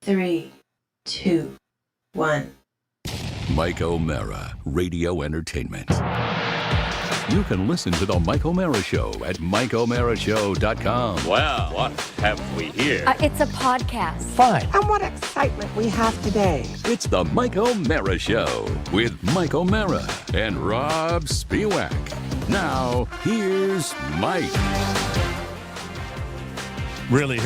3, 2, 1. Mike O'Mara, Radio Entertainment. You can listen to The Mike O'Mara Show at MikeO'MaraShow.com. Well, what have we here? It's a podcast. Fine. And what excitement we have today. It's The Mike O'Mara Show with Mike O'Mara and Rob Spiewak. Now, here's Mike. Really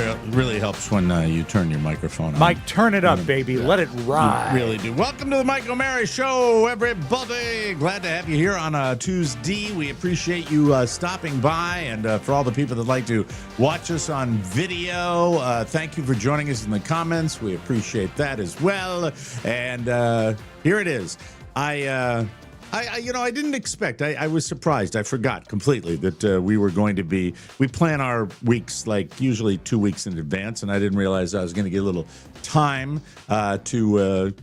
helps when you turn your microphone on. Mike, turn it up, baby. Let it ride. You really do. Welcome to the Mike O'Mara Show, everybody. Glad to have you here on a Tuesday. We appreciate you stopping by, and for all the people that like to watch us on video, thank you for joining us in the comments. We appreciate that as well. And here it is. I didn't expect. I was surprised. I forgot completely that we were going to be. We plan our weeks like usually 2 weeks in advance, and I didn't realize I was going to get a little time to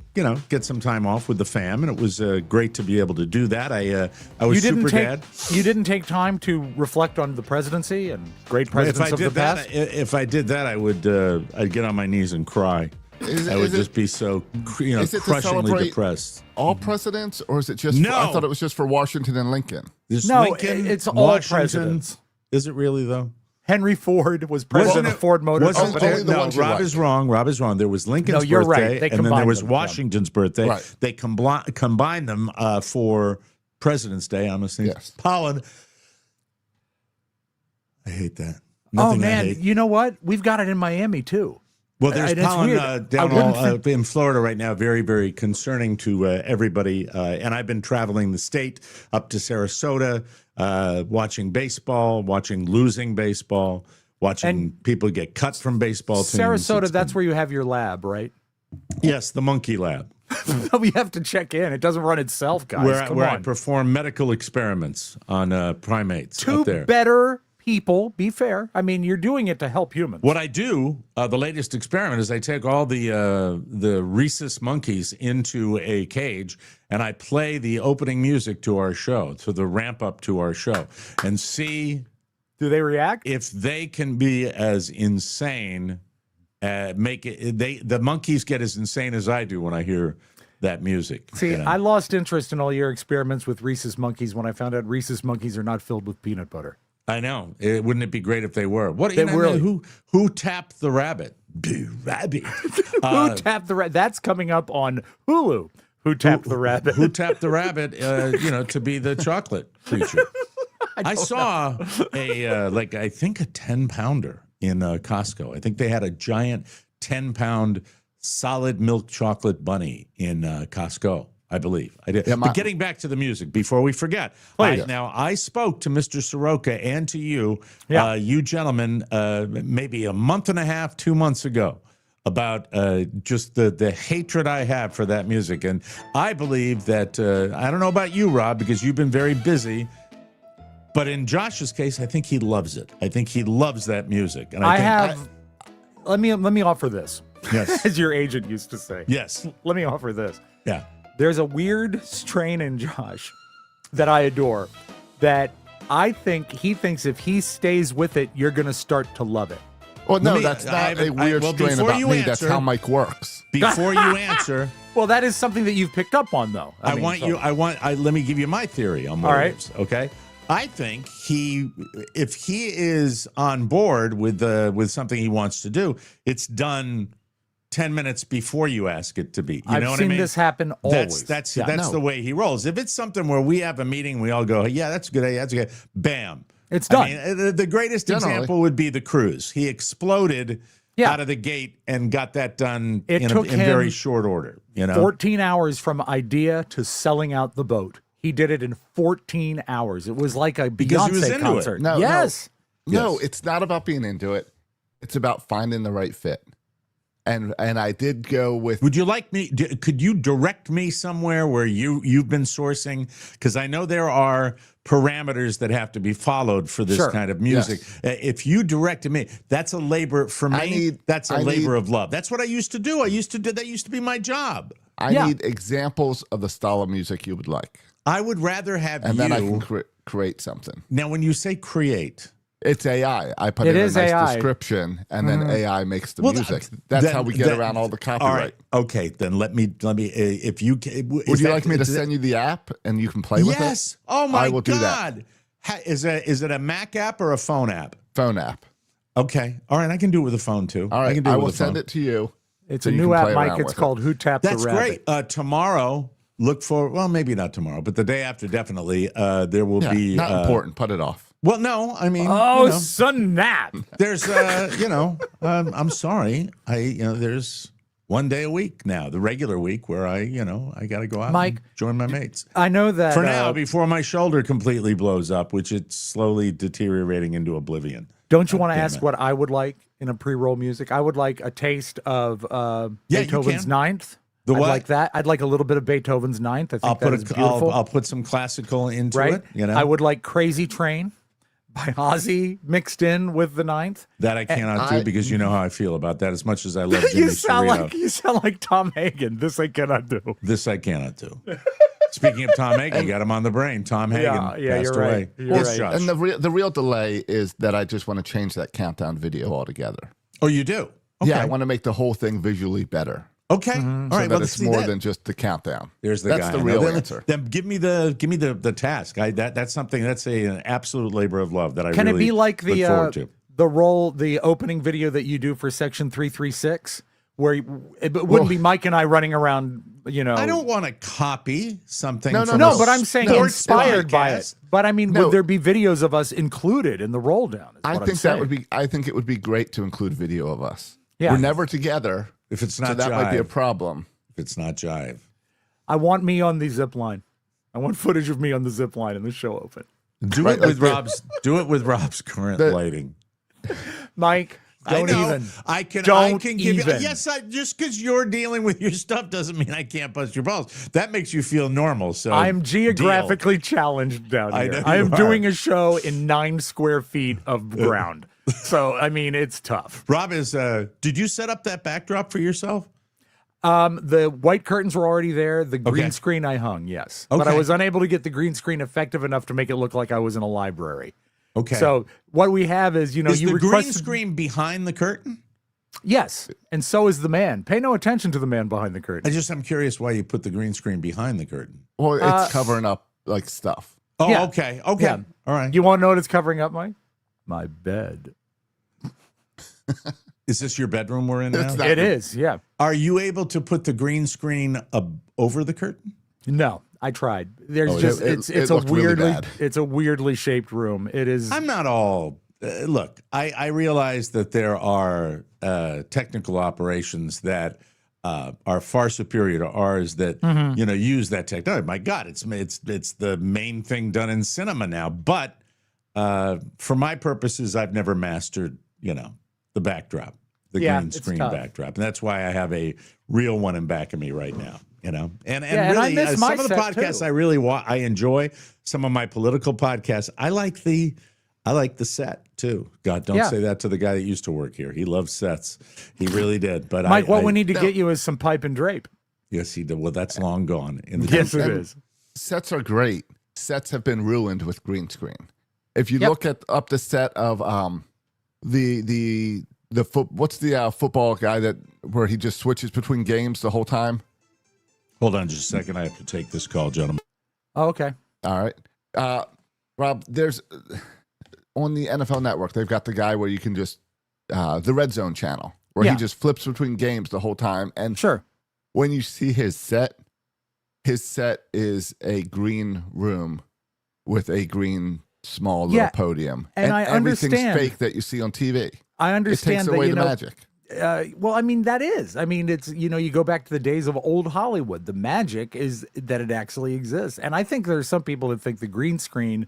get some time off with the fam, and it was great to be able to do that. I was super glad. You didn't take time to reflect on the presidency and great presidents of the past? If I did that, I would. I'd get on my knees and cry. I would just be so, crushingly depressed. All presidents, or is it just? No, I thought it was just for Washington and Lincoln. Lincoln, it's all Washington. presidents. Is it really though? Henry Ford was president of Ford Motor Company. Rob is wrong. Rob is wrong. There was Lincoln's you're birthday, right. and then there was Washington's birthday. Right. They combined them for President's Day. I'm listening. Yes. Pollen. I hate that. Nothing I hate. You know what? We've got it in Miami too. Well, there's pollen down in Florida right now, very, very concerning to everybody. And I've been traveling the state up to Sarasota, watching baseball, watching losing baseball, watching people get cut from baseball teams. Sarasota, that's where you have your lab, right? Yes, the monkey lab. We have to check in. It doesn't run itself, guys. Where I perform medical experiments on primates up there. Better people, be fair. I mean, you're doing it to help humans. What I do, the latest experiment, is I take all the rhesus monkeys into a cage, and I play the opening music to our show, to the ramp up to our show, and see. Do they react? If they can be as insane, the monkeys get as insane as I do when I hear that music. See, I lost interest in all your experiments with rhesus monkeys when I found out rhesus monkeys are not filled with peanut butter. I know. Wouldn't it be great if they were? Who tapped the rabbit? Rabbit. Who tapped the rabbit? That's coming up on Hulu. Who tapped the rabbit? Who tapped the rabbit? To be the chocolate creature. I saw I think a 10-pounder in Costco. I think they had a giant 10-pound solid milk chocolate bunny in Costco. I believe I did. Yeah, but getting back to the music before we forget. Now, I spoke to Mr. Soroka and to you, you gentlemen, maybe a month and a half, 2 months ago, about just the hatred I have for that music. And I believe that, I don't know about you, Rob, because you've been very busy, but in Josh's case, I think he loves it. I think he loves that music. And let me offer this. Yes. As your agent used to say. Yes. Let me offer this. Yeah. There's a weird strain in Josh that I adore that I think he thinks if he stays with it, you're going to start to love it. Well, no, that's not a weird strain about me. Answer, that's how Mike works. Before you answer. Well, that is something that you've picked up on, though. Let me give you my theory on motives, okay? I think if he is on board with something he wants to do, it's done 10 minutes before you ask it to be. I've seen this happen always. That's the way he rolls. If it's something where we have a meeting, we all go, yeah, that's a good idea. That's good. Bam. It's done. I mean, the greatest example would be the cruise. He exploded out of the gate and got that done in very short order. 14 hours from idea to selling out the boat. He did it in 14 hours. It was like a Beyonce concert. No, it's not about being into it. It's about finding the right fit. And I did go with. Would you like me? Could you direct me somewhere where you've been sourcing? Because I know there are parameters that have to be followed for this kind of music. Yes. If you directed me, that's a labor for me. That's a labor of love. That's what I used to do. That used to be my job. I need examples of the style of music you would like. I would rather have and then I can create something. Now, when you say create, It's AI. I put It in a is nice AI. description, and then AI makes the Well, music. That's then- how we get then- around all the All copyright. right. Okay. Then let me. If you Would you like me to send you the app and you can play with it? Yes. Oh my I will do that. God. Is it a Mac app or a phone app? Phone app. Okay. All right. I can do it with a phone too. All right. I can do I it will with a phone. send it to you. It's so a you new can app, play Mike. around It's with called Who Tapped That's the great. Rabbit. Tomorrow, look for, well, maybe not tomorrow, but the day after, definitely, there will Yeah, be. not important. Put it off. Well, no, I mean, Oh, you know, snap. there's, I'm sorry. There's one day a week now, the regular week where I got to go out Mike, and join my mates. I know that. For now, before my shoulder completely blows up, which it's slowly deteriorating into oblivion. Don't you want to damn ask it. what I would like in a pre-roll music? I would like a taste of Yeah, you Beethoven's can. Ninth. The I'd what? like that. I'd like a little bit of Beethoven's Ninth. I think that is beautiful. I'll put some classical into right? it. You know, I would like Crazy Train by Ozzy mixed in with the Ninth. that I cannot do because you know how I feel about that. As much as I love Jimmy You sound Cerrito, you sound like Tom Hagen. This I cannot do. this I cannot do. Speaking of Tom Hagen, got him on the brain. Tom Hagen Yeah, passed you're away. right. You're Yes, right. Josh. And the real delay is that I just want to change that countdown video altogether. Oh, you do? Okay. Yeah, I want to make the whole thing visually better. Okay. All So right. that Well, it's see more that. than just the countdown. There's the That's guy. the I real know. Then- answer. Then give me the task. That's something that's an absolute labor of love that I Can really it be like look forward to. the opening video that you do for Section 336, where it wouldn't be Mike and I running around? I don't want to copy something. No, from No, a but I'm saying sports inspired by it. podcast. But I mean, No. would there be videos of us included in the roll down? I think it would be great to include video of us. Yeah. We're never together. If it's So not that might be a jive. problem. If it's not jive. I want me on the zip line. I want footage of me on the zip line in the show open. Do Right, it with like Rob's. Do it with Rob's current The- lighting. Mike, don't I know. even. I can Don't give you. even. Yes, just because you're dealing with your stuff doesn't mean I can't bust your balls. That makes you feel normal. So I'm deal. geographically challenged down I here. know I you am are. doing a show in 9 square feet of ground. So, I mean, it's tough. Rob is. Did you set up that backdrop for yourself? The white curtains were already there. The green Okay. screen I hung, yes. But I Okay. was unable to get the green screen effective enough to make it look like I was in a library. Okay. So what we have is, is you the green requested. screen behind the curtain? Yes, and so is the man. Pay no attention to the man behind the curtain. I'm curious why you put the green screen behind the curtain. Well, it's covering up like stuff. Oh, Yeah. okay. Yeah. All right. You want to know what it's covering up, Mike? My bed. Is this your bedroom we're in now? It's not- It is, yeah. Are you able to put the green screen over the curtain? No, I tried. There's Oh, just it it's a looked really weirdly bad. it's a weirdly shaped room. It is. I'm not all. Look, I realize that there are technical operations that are far superior to ours that use that technology. My God, it's the main thing done in cinema now. But for my purposes, I've never mastered the backdrop, the Yeah, green it's screen tough. backdrop, and that's why I have a real one in back of me right now. And Yeah, and I really, miss my some of the set, podcasts too. I really I enjoy. Some of my political podcasts, I like the set too. God, don't Yeah. say that to the guy that used to work here. He loves sets. He really did. But Mike, what I, we need to get you is some pipe and drape. yes, he did. Well, that's long gone. In the Yes, it And is. Sets are great. Sets have been ruined with green screen. If you Yep. look at up the set of what's the football guy where he just switches between games the whole time? Hold on just a second. I have to take this call, gentlemen. Oh, okay. All right. Rob, there's on the NFL Network, they've got the guy where you can just the Red Zone channel where Yeah. he just flips between games the whole time. And Sure. when you see his set is a green room with a green small little Yeah, podium. and I everything's understand. fake that you see on TV. I It understand takes that away the magic. Well, I mean that is. I mean it's you go back to the days of old Hollywood. The magic is that it actually exists, and I think there's some people that think the green screen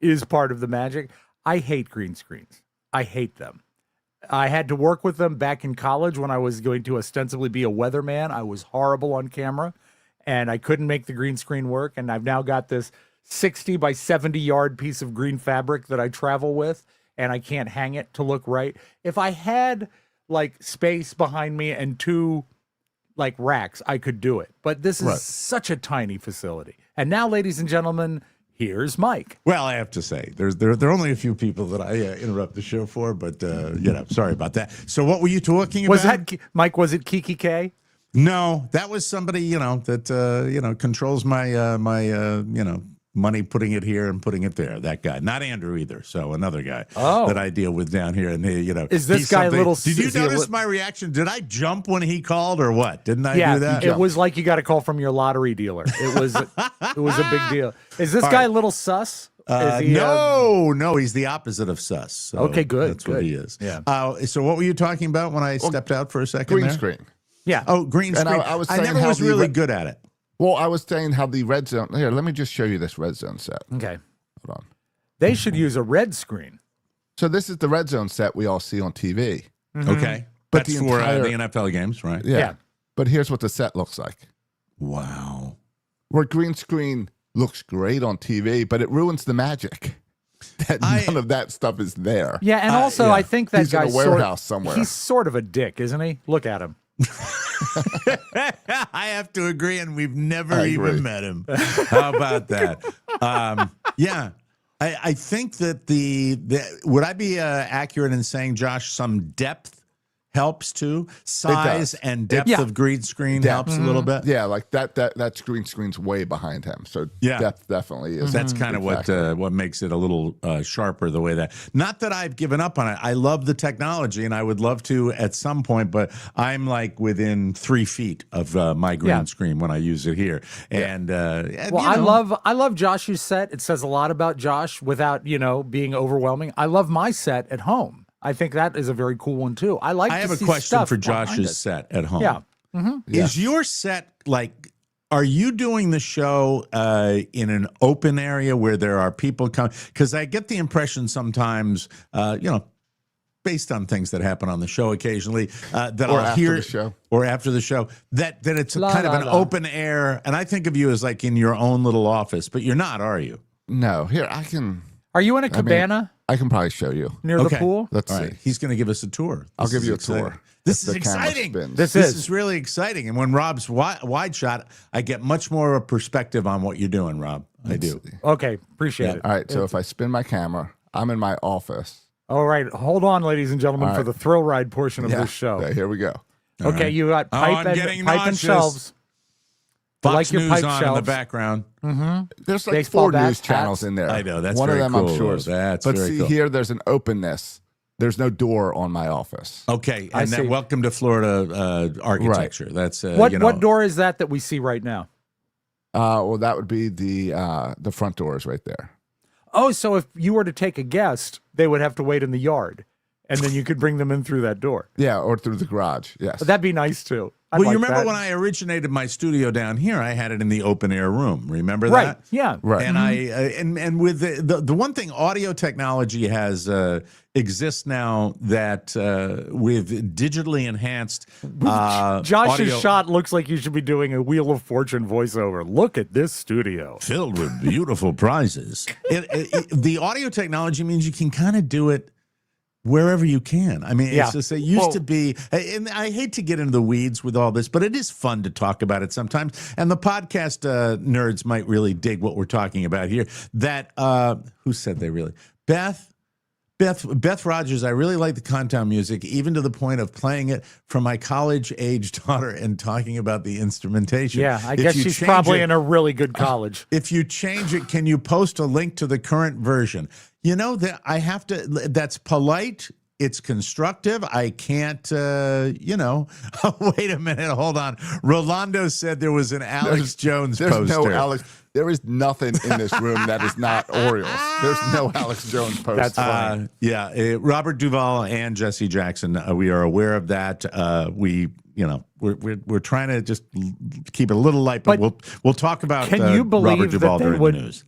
is part of the magic. I hate green screens. I hate them. I had to work with them back in college when I was going to ostensibly be a weatherman. I was horrible on camera, and I couldn't make the green screen work. And I've now got this 60 by 70 yard piece of green fabric that I travel with, and I can't hang it to look right. If I had like space behind me and 2 like racks, I could do it. But this is Right. such a tiny facility. And now, ladies and gentlemen, here's Mike. Well, I have to say, there are only a few people that I interrupt the show for, but sorry about that. So, what were you talking about? Was that Mike? Was it Kiki K? No, that was somebody that controls my money, putting it here and putting it there. That guy, not Andrew either. So another guy that I deal with down here, and is this guy a little? Did you notice my reaction? Did I jump when he called or what? Didn't I do that? It was like you got a call from your lottery dealer. It was a big deal. Is this guy a little sus? Is he, no, he's the opposite of sus. So okay, good. That's what he is. Yeah. So what were you talking about when I stepped out for a second? Green there? screen. Yeah. Oh, green screen. And I never was really good at it. Well, I was saying how the red zone. Here, let me just show you this red zone set. Okay. Hold on. They should use a red screen. So this is the red zone set we all see on TV. Mm-hmm. Okay. But That's the for entire- the NFL games, right? Yeah. But here's what the set looks like. Wow. Where green screen looks great on TV, but it ruins the magic. That none of that stuff is there. Yeah, and also I think that He's in a guy's warehouse somewhere. He's sort of a dick, isn't he? Look at him. I have to agree, and we've never I agree. even met him. How about that? Yeah. I think that would I be accurate in saying, Josh, some depth helps too? Size and depth of green screen helps a little bit? Yeah, like that green screen's way behind him. So depth definitely is. That's kind of what makes it a little sharper the way that. Not that I've given up on it. I love the technology, and I would love to at some point, but I'm like within 3 feet of my green screen when I use it here. And I love Josh's set. It says a lot about Josh without being overwhelming. I love my set at home. I think that is a very cool one too. I have a question for Josh's set at home. Yeah. Mm-hmm. Is your set like? Are you doing the show in an open area where there are people coming? Because I get the impression sometimes, based on things that happen on the show occasionally, that Or I'll after hear the show. or after the show that it's kind of an open air, and I think of you as like in your own little office, but you're not, are you? No, here I can. Are you in a cabana I can probably show you. near the pool? Let's All see. right. He's going to give us a tour. I'll This give is you a exciting. tour. This if is the camera exciting. spins. This This is. is really exciting. And when Rob's wide shot, I get much more of a perspective on what you're doing, Rob. I do. Okay, appreciate it. All right, so if I spin my camera, I'm in my office. All right, hold on, ladies and gentlemen, for the thrill ride portion of this show. Yeah, here we go. Okay, you got pipe getting and nauseous. shelves. Fox like your News pipe on in shelves. the background. There's like Baseball 4 bats, news channels hats. in there. I know, that's one very of them. cool, I'm sure. though. That's but very see cool. here, there's an openness. There's no door on my office. Okay, I and then see. welcome to Florida architecture. That's What door is that we see right now? Well, that would be the front doors right there. Oh, so if you were to take a guest, they would have to wait in the yard, and then you could bring them in through that door. Yeah, or through the garage. Yes. That'd be nice too. I'd Well, like you remember that. when I originated my studio down here? I had it in the open air room. Remember Right? that? Yeah. Right. And I and with the one thing audio technology has exists now that with digitally enhanced Josh's audio shot looks like you should be doing a Wheel of Fortune voiceover. Look at this studio. filled with beautiful prizes. The audio technology means you can kind of do it wherever you can. I mean, it's just, it used to be, and I hate to get into the weeds with all this, but it is fun to talk about it sometimes. And the podcast nerds might really dig what we're talking about here. That, who said they really? Beth Rogers, I really like the Contown music, even to the point of playing it for my college-age daughter and talking about the instrumentation. Yeah, I If guess you she's change probably it- in a really good college. If you change it, can you post a link to the current version? You know that I have to. That's polite. It's constructive. I can't. Wait a minute. Hold on. Rolando said there was an Alex Jones There's poster. no Alex. There is nothing in this room that is not Orioles. There's no Alex Jones poster. That's fine. Robert Duvall and Jesse Jackson. We are aware of that. We're trying to just keep it a little light, but we'll talk about. Can you Robert believe Duvall that they during would the news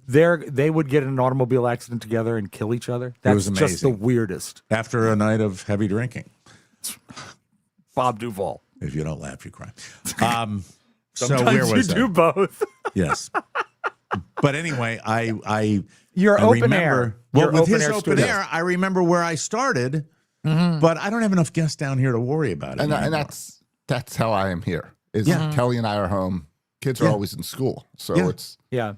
they would get in an automobile accident together and kill each other? That's was just the amazing. weirdest. after a night of heavy drinking? Bob Duvall. If you don't laugh, you cry. So Sometimes where was you I? do both. Yes. But anyway, I Your I open remember, air. Well, Your with open his air open studio. air, I remember where I started, but I don't have enough guests down here to worry about it. and anymore. that's how I am here. Is Yeah. Kelly and I are home. Kids are always in school, so Yeah. it's Yeah.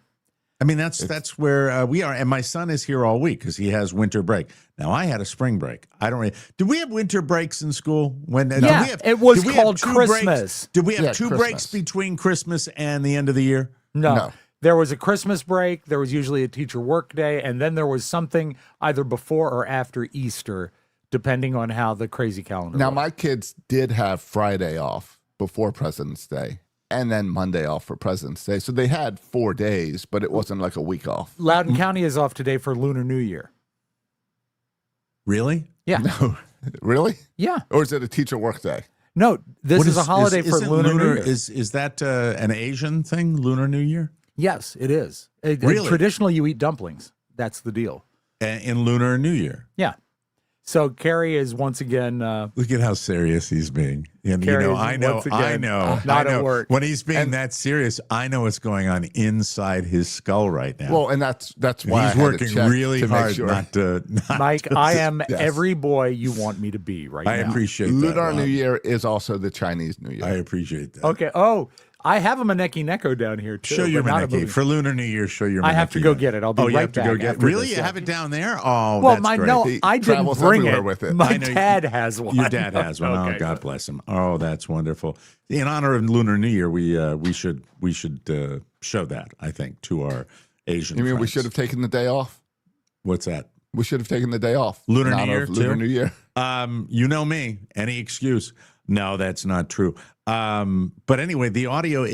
I mean, that's where we are. And my son is here all week because he has winter break. Now, I had a spring break. I don't really. Did we have winter breaks in school? It was called Christmas. Did we have two Christmas. breaks between Christmas and the end of the year? No. There was a Christmas break. There was usually a teacher work day. And then there was something either before or after Easter, depending on how the crazy calendar Now, was. my kids did have Friday off before President's Day and then Monday off for President's Day. So they had 4 days, but it wasn't like a week off. Loudoun County is off today for Lunar New Year. Really? Yeah. No, really? Yeah. Or is it a teacher work day? No, this What is a holiday for isn't Lunar New Year. Is that an Asian thing, Lunar New Year? Yes, it is. Really? Traditionally, you eat dumplings. That's the deal. In Lunar New Year? Yeah. So Carrie is once again. Look at how serious he's being. And Carrie is I know. once again Not not at work. When he's being that serious, I know what's going on inside his skull right now. Well, and that's why he's I had to working check really to make hard sure. not to. Mike, I am Yes. every boy you want me to be right I now. appreciate that. Lunar Rob. New Year is also the Chinese New Year. I appreciate that. Okay. Oh, I have a Maneki Neko down here too. Show your but not a Maneki. movie. For Lunar New Year, show your Maneki. I have to go get it. I'll be you right have to back go get it. after Really? this, You yeah. have it down there? Oh, Well, that's great. no, He I didn't travels bring everywhere it. with it. My I know you- dad has one. Your dad has one. Okay, Oh, God good. bless him. Oh, that's wonderful. In honor of Lunar New Year, we should show that, I think, to our Asian You mean we friends. should have taken the day off? What's that? We should have taken the day off. Lunar in New honor Year, of Lunar too? New Year. You know me. Any excuse. No, that's not true. But anyway, the audio,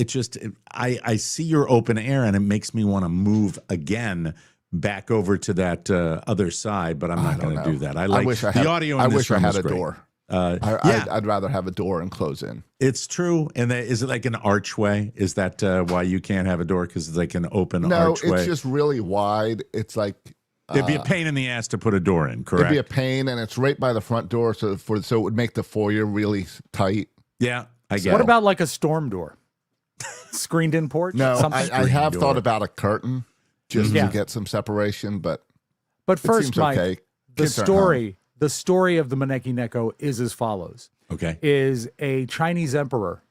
I see your open air and it makes me want to move again back over to that other side, but I'm not going to do that. I wish I the had, audio in I this wish I room had is a great. door. Yeah. I'd rather have a door and close in. It's true. And is it like an archway? Is that why you can't have a door? Because it's like an open No, archway? it's just really wide. It's like It'd be a pain in the ass to put a door in, correct? it'd be a pain, and it's right by the front door, so it would make the foyer really tight. Yeah, I get What it. about like a storm door? Screened in porch? No, Something? I have door. thought about a curtain just Yeah. to get some separation, but But it first, seems Mike, okay. the Kids aren't home. story of the Maneki Neko is as follows. Okay. Is a Chinese emperor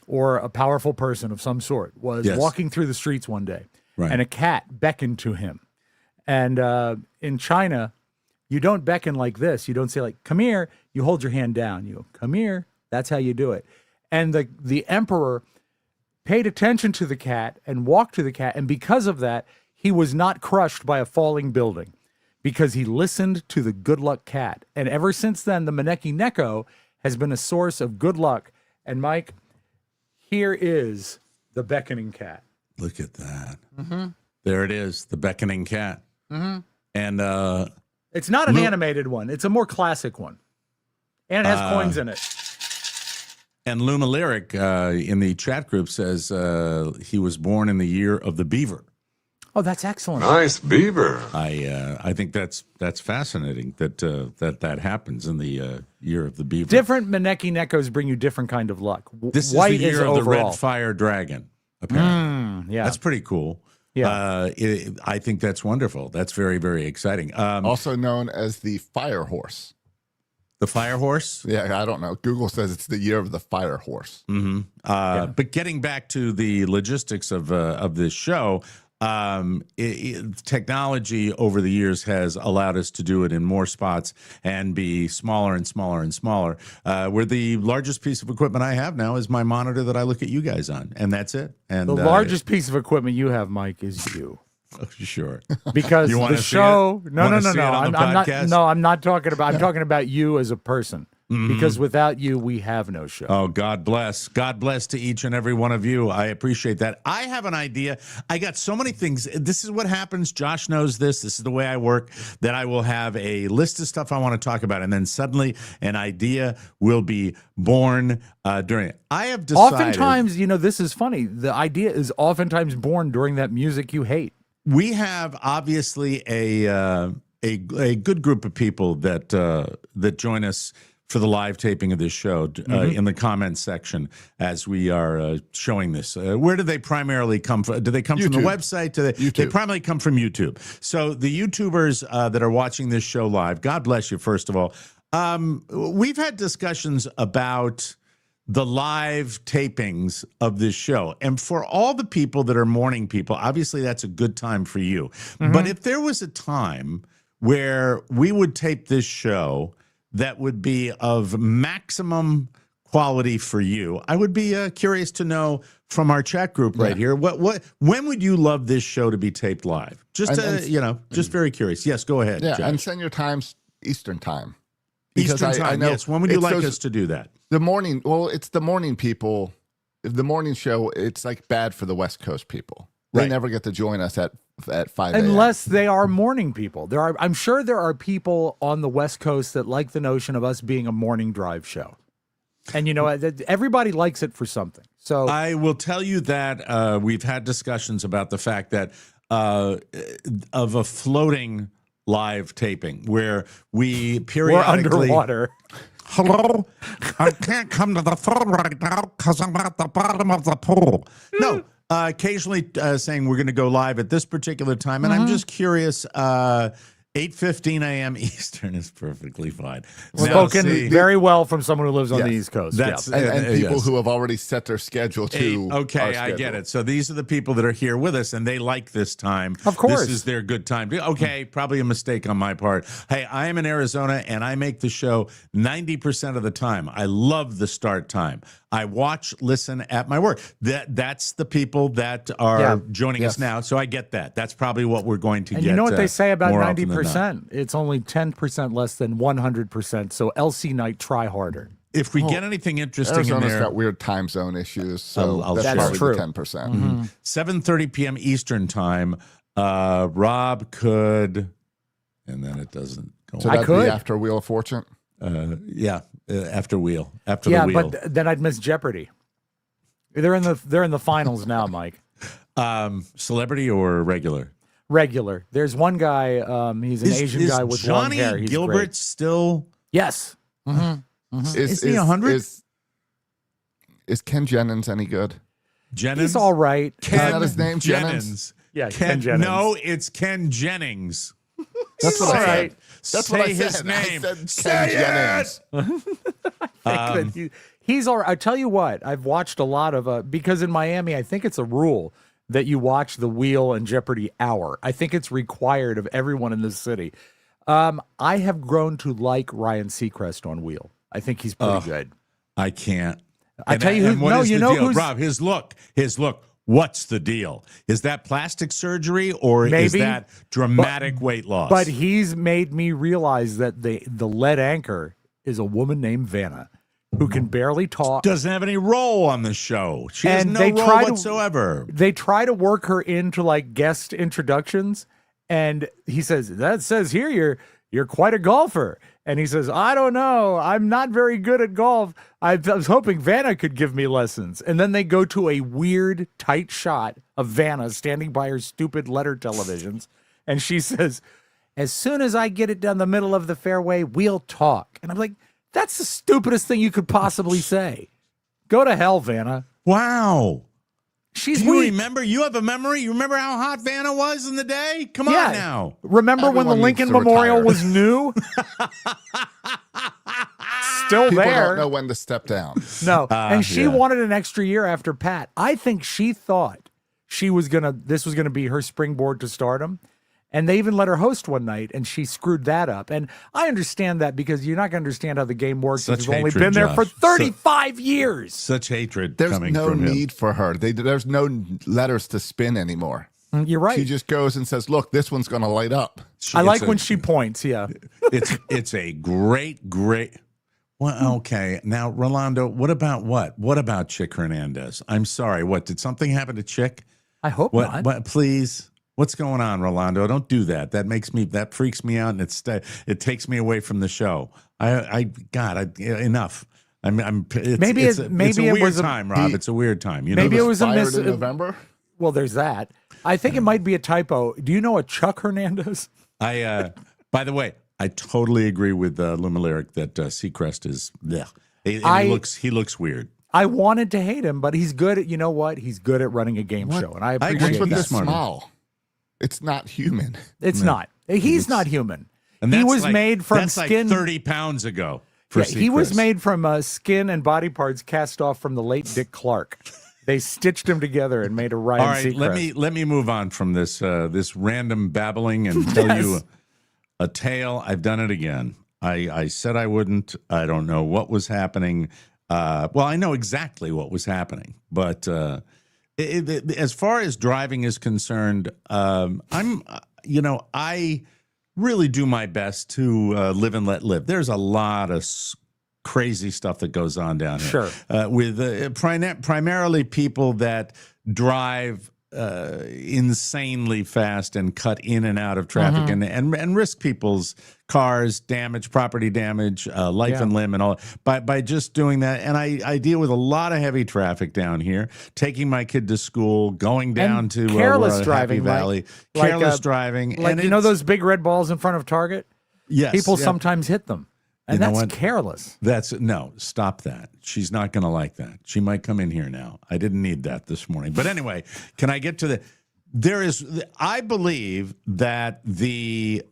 or a powerful person of some sort was Yes. walking through the streets one day, Right. and a cat beckoned to him. And in China, you don't beckon like this. You don't say like, come here. You hold your hand down. You go, come here. That's how you do it. And the emperor paid attention to the cat and walked to the cat. And because of that, he was not crushed by a falling building because he listened to the good luck cat. And ever since then, the Maneki Neko has been a source of good luck. And Mike, here is the beckoning cat. Look at that. There it is, the beckoning cat. And It's not an animated one. It's a more classic one. And it has coins in it. And Luma Lyric in the chat group says he was born in the year of the beaver. Oh, that's excellent. Nice beaver. I think that's fascinating that happens in the year of the beaver. Different Maneki Nekos bring you different kind of luck. This White is the year of the overall. red fire dragon. Apparently, Yeah. that's pretty cool. Yeah. I think that's wonderful. That's very, very exciting. Also known as the fire horse. The fire horse. Yeah, I don't know. Google says it's the year of the fire horse. But getting back to the logistics of this show, technology over the years has allowed us to do it in more spots and be smaller and smaller and smaller. Where the largest piece of equipment I have now is my monitor that I look at you guys on, and that's it. And The largest piece of equipment you have, Mike, is you. sure. Because You wanna the see show, it? no, Wanna no, no, see no. it on the I'm not. podcast? No, I'm not talking about. I'm talking about you as a person. Because without you, we have no show. Oh, God bless. God bless to each and every one of you. I appreciate that. I have an idea. I got so many things. This is what happens. Josh knows this. This is the way I work, that I will have a list of stuff I want to talk about. And then suddenly an idea will be born during it. I have decided. Oftentimes, this is funny. The idea is oftentimes born during that music you hate. We have obviously a good group of people that join us for the live taping of this show in the comments section as we are showing this. Where do they primarily come from? Do they come from the website? They YouTube. primarily come from YouTube. So the YouTubers that are watching this show live, God bless you, first of all. We've had discussions about the live tapings of this show. And for all the people that are morning people, obviously that's a good time for you. But if there was a time where we would tape this show that would be of maximum quality for you, I would be curious to know from our chat group right here, when would you love this show to be taped live? Just just very curious. Yes, go ahead. Yeah, Josh. and send your times Eastern time. Eastern Because time. I know Yes. When would you it's like those- us to do that? The morning, well, it's the morning people. The morning show, it's like bad for the West Coast people. They Right. never get to join us at 5 a.m. Unless they are morning people. I'm sure there are people on the West Coast that like the notion of us being a morning drive show. And everybody likes it for something. So I will tell you that we've had discussions about the fact that of a floating live taping where we we're periodically underwater. Hello, I can't come to the phone right now because I'm at the bottom of the pool. No, occasionally saying we're going to go live at this particular time, and I'm just curious. 8:15 a.m. Eastern is perfectly fine. Now, Spoken see, very well from someone who lives on the Yes. East Coast. That's and people yes. who have already set their schedule to. Okay, our I get schedule. it. So these are the people that are here with us, and they like this time. Of course. This is their good time. Okay, probably a mistake on my part. Hey, I am in Arizona, and I make the show 90% of the time. I love the start time. I watch, listen at my work. That's the people that are joining us now, so I get that. That's probably what we're going to And get. you know what they say about more often than not. 90%? It's only 10% less than 100%. So LC Night, try harder. If we get anything interesting in Arizona's there, got weird time zone issues, so I'll that's share. probably true. the 10%. 7:30 p.m. Eastern time, Rob could, and then it doesn't go So on. that'd could. be after Wheel of Fortune. After the wheel. But then I'd miss Jeopardy. They're in the finals now, Mike. Celebrity or regular? Regular. There's one guy. He's an Asian guy with long Johnny hair. He's Gilbert great. still? Yes. Is he 100? Is Ken Jennings any good? Jennings. He's all right. Isn't that his name, Jennings? Yeah, Ken Jennings. No, it's Ken Jennings. That's what all I said. right. That's what I Say said. his name. I said Say Ken Jennings. He's all right. I tell you what, I've watched a lot of because in Miami, I think it's a rule that you watch the Wheel and Jeopardy hour. I think it's required of everyone in this city. I have grown to like Ryan Seacrest on Wheel. I think he's pretty good. I can't. I tell you who- and what no, is you the know deal? who's- Rob, his look. What's the deal? Is that plastic surgery or is Maybe, that dramatic weight loss? But he's made me realize that the lead anchor is a woman named Vanna who can barely talk. doesn't have any role on the show. She has And no they role try to- whatsoever. They try to work her into like guest introductions, and he says, "That says here you're quite a golfer." And he says, "I don't know. I'm not very good at golf. I was hoping Vanna could give me lessons." And then they go to a weird, tight shot of Vanna standing by her stupid letter televisions. And she says, "As soon as I get it down the middle of the fairway, we'll talk." And I'm like, that's the stupidest thing you could possibly say. Go to hell, Vanna. Wow. She's Do you weak. remember? You have a memory? You remember how hot Vanna was in the day? Come on now. Remember when the Everyone Lincoln needs to Memorial retire. was new? Still People there. don't know when to step down. No. And she yeah. wanted an extra year after Pat. I think she thought this was gonna be her springboard to stardom. And they even let her host one night, and she screwed that up. And I understand that because you're not going to understand how the game works Such if you've only hatred, been there Josh. for 35 years. Such hatred There's coming no from him. need for her. There's no letters to spin anymore. You're right. She just goes and says, "Look, this one's going to light up." I like It's when a- she points, yeah. It's a great. Well, okay. Now, Rolando, what about Chick Hernandez? I'm sorry. What, did something happen to Chick? I hope not. What, please. What's going on, Rolando? Don't do that. That freaks me out, and it takes me away from the show. Enough. Maybe it's it a was weird a- time, Rob. It's a weird time. You Maybe know it was a Fired miss. in November. Well, there's that. I think it might be a typo. Do you know a Chuck Hernandez? By the way, I totally agree with Luma Lyric that Seacrest is. Blech. He looks weird. I wanted to hate him, but he's good at, you know what? He's good at running a game show, and I agree. appreciate What's He's with that. this smart. smile? It's not human. It's not. He's not human. And He that's was like- made from that's skin. like 30 pounds ago. for he was Seacrest. made from skin and body parts cast off from the late Dick Clark. They stitched him together and made a Ryan All right, Seacrest. let me move on from this this random babbling and tell you a tale. I've done it again. I said I wouldn't. I don't know what was happening. Well, I know exactly what was happening, but as far as driving is concerned, I really do my best to live and let live. There's a lot of crazy stuff that goes on down here. Sure. With primarily people that drive insanely fast and cut in and out of traffic and risk people's cars, property damage, life and limb and all by just doing that. And I deal with a lot of heavy traffic down here, taking my kid to school, going down And to careless driving, Happy Valley, like, careless driving. Like, and those big red balls in front of Target? yes, People yeah. sometimes hit them. And You know that's what? careless. No, stop that. She's not going to like that. She might come in here now. I didn't need that this morning. But anyway, can I get to I believe that the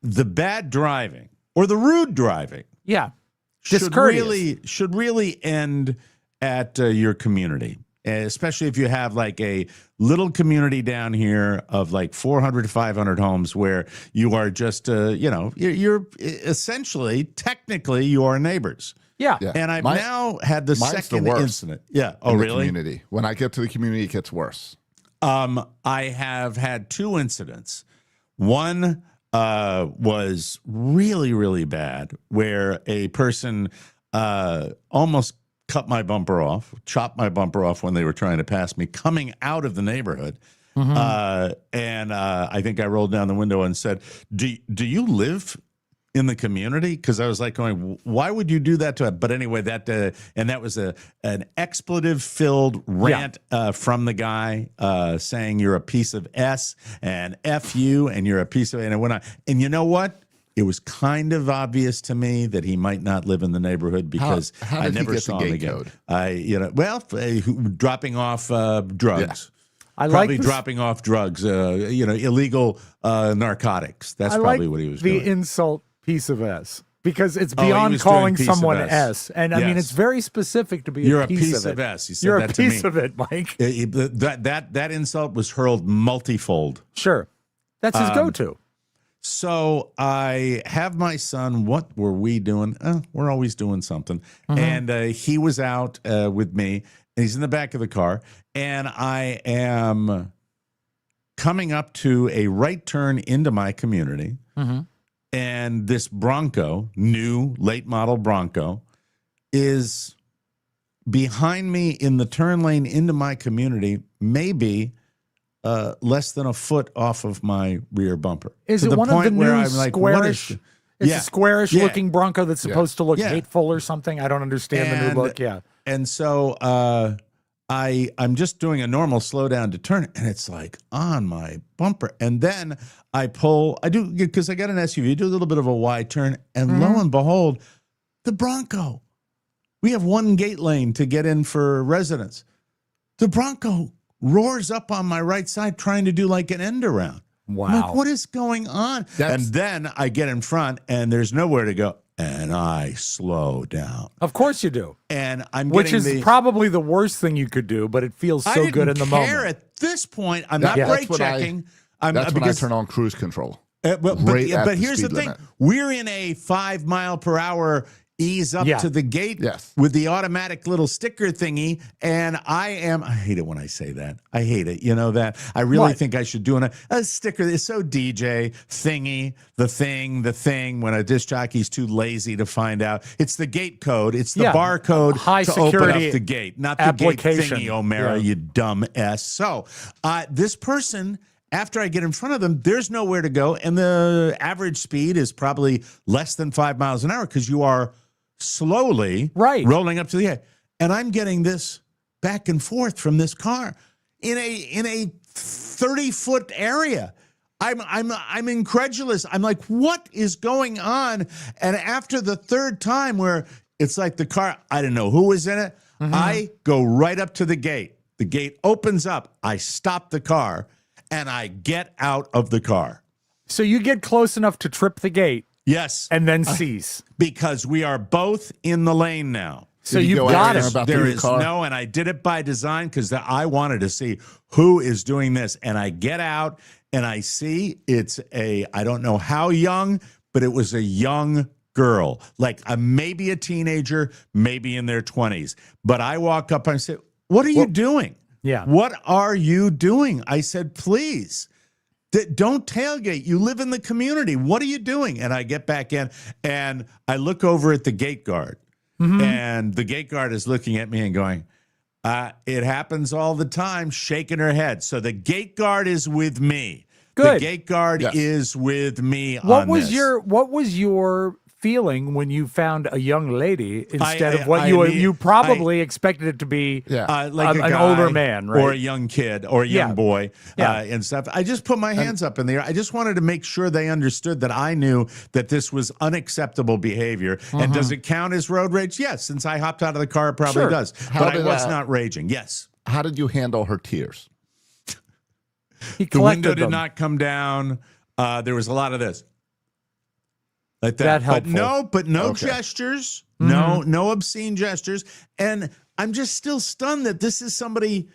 bad driving or the rude driving Yeah. should Discourteous. really end at your community, especially if you have like a little community down here of like 400 to 500 homes where you are just, you're essentially, technically, you are neighbors. Yeah. Yeah. And I've now had the mine's second the worst incident. Yeah. Oh, in the really? community. When I get to the community, it gets worse. I have had two incidents. One was really, really bad, where a person almost cut my bumper off, chopped my bumper off when they were trying to pass me coming out of the neighborhood. And I think I rolled down the window and said, do you live in the community? Because I was like going, why would you do that to it? But anyway, that was an expletive-filled rant from the guy saying you're a piece of S and F you and you're a piece of, and it went on. And you know what? It was kind of obvious to me that he might not live in the neighborhood because how I did he never get the saw him gate again. code? Dropping off drugs. I Probably like dropping off drugs, illegal narcotics. That's probably what he was doing. The insult piece of S, because it's Oh, he beyond was doing calling piece of someone S. S. And I mean, Yes. it's very specific to be You're a piece of it. S. He said You're that a to piece me. of it, Mike. That insult was hurled multifold. Sure. That's his go-to. So I have my son. What were we doing? We're always doing something. And he was out with me, and he's in the back of the car. And I am coming up to a right turn into my community. And this Bronco, new late model Bronco, is behind me in the turn lane into my community, maybe less than a foot off of my rear bumper. Is To it the one of the point where new I'm like, what is squarish? It's a squarish looking Bronco that's supposed to look Yeah. hateful or something. I don't understand the new look. Yeah. And so I'm just doing a normal slow down to turn, and it's like on my bumper. And then I do, because I got an SUV, do a little bit of a wide turn, and lo and behold, the Bronco. We have one gate lane to get in for residents. The Bronco roars up on my right side trying to do like an end around. Wow. I'm like, what is going on? And then I get in front, and there's nowhere to go. And I slow down. Of course you do. And I'm Which getting is probably the worst thing you could do, but it feels so good in the moment. At this point, I'm not That's brake when checking. That's when I turn on cruise control. But right at the here's the speed thing: limit. we're in a 5 mile per hour ease up to the gate Yes. with the automatic little sticker thingy, and I hate it when I say that. I hate it. You know that. I really think I should do a sticker. It's so DJ thingy, the thing. When a disc jockey's too lazy to find out, it's the gate code. It's the barcode high to open security up the gate, not the gate application. thingy. O'Mara, you dumb S. So this person. After I get in front of them, there's nowhere to go, and the average speed is probably less than 5 miles an hour because you are slowly rolling up to the gate. And I'm getting this back and forth from this car in a 30-foot area. I'm incredulous. I'm like, what is going on? And after the third time, where it's like the car, I didn't know who was in it. I go right up to the gate. The gate opens up. I stop the car. And I get out of the car. So you get close enough to trip the gate, Yes. and then cease. Because we are both in the lane now. So Did you you've go got after it. about There the is car? no, and I did it by design because I wanted to see who is doing this. And I get out and I see it's I don't know how young, but it was a young girl, like maybe a teenager, maybe in their 20s. But I walk up and I say, "What are you doing? Yeah. What are you doing?" I said, "Please. Don't tailgate. You live in the community. What are you doing?" And I get back in and I look over at the gate guard. And the gate guard is looking at me and going, "It happens all the time," shaking her head. So the gate guard is with me. Good. The gate guard Yes. is with me What on was this. what was your feeling when you found a young lady instead of what I you mean, you probably expected it to be? Yeah. like an a guy older man, right? or a young kid or a young Yeah. boy Yeah. and stuff. I just put my hands up in the air. I just wanted to make sure they understood that I knew that this was unacceptable behavior. And does it count as road rage? Yes. Since I hopped out of the car, it probably Sure. does. How But I did was that- not raging. Yes. How did you handle her tears? He The window collected did them. not come down. There was a lot of this. Like that. That helpful. But no Okay. gestures. Mm-hmm. No obscene gestures. And I'm just still stunned that this is somebody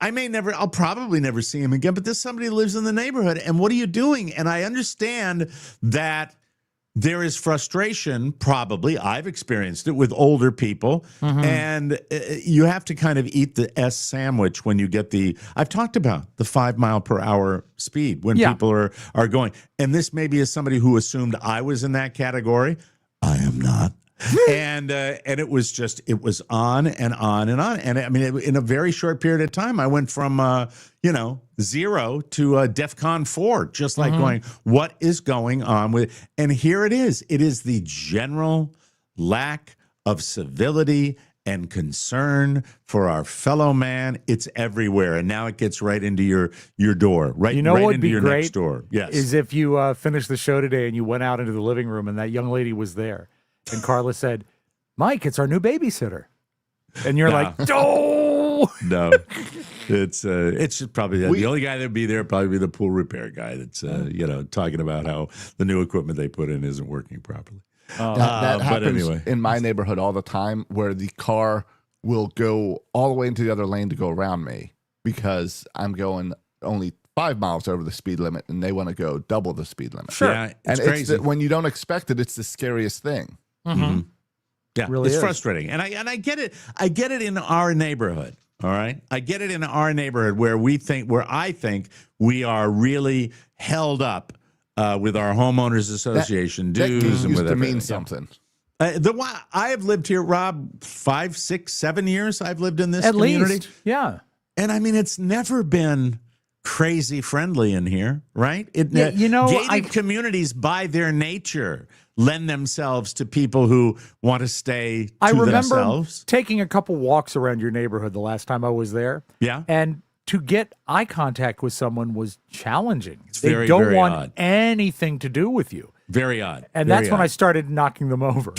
I'll probably never see him again, but this somebody lives in the neighborhood. And what are you doing? And I understand that there is frustration, probably. I've experienced it with older people. And you have to kind of eat the S sandwich when you get I've talked about the 5 mile per hour speed when Yeah. people are going. And this maybe is somebody who assumed I was in that category. I am not. and it was on and on and on. And I mean, in a very short period of time, I went from, 0 to DEFCON 4, just like going, what is going on with, and here it is. It is the general lack of civility and concern for our fellow man. It's everywhere. And now it gets right into your door, right, You know right what would into be your great next door. Yes. is if you finished the show today and you went out into the living room and that young lady was there, and Carla said, "Mike, it's our new babysitter," and you're like, "Oh." No, it's just probably the only guy that'd be there. Probably be the pool repair guy that's talking about how the new equipment they put in isn't working properly. That but happens anyway. in my neighborhood all the time, where the car will go all the way into the other lane to go around me because I'm going only 5 miles over the speed limit, and they want to go double the speed limit. Sure. Yeah, And it's it's crazy. when you don't expect it, it's the scariest thing. Yeah, Really it's is. frustrating, and I get it. I get it in our neighborhood. All right, I get it in our neighborhood where I think we are really held up with our homeowners association That dues used and with to everything. mean something. I have lived here, Rob, 5, 6, 7 years. I've lived in this At community, least, yeah. and I mean, it's never been crazy friendly in here, right? Yeah, gated communities by their nature lend themselves to people who want to stay to I remember themselves. taking a couple walks around your neighborhood the last time I was there. Yeah. And to get eye contact with someone was challenging. They very, don't very want odd. anything to do with you. Very odd. And Very that's when odd. I started knocking them over.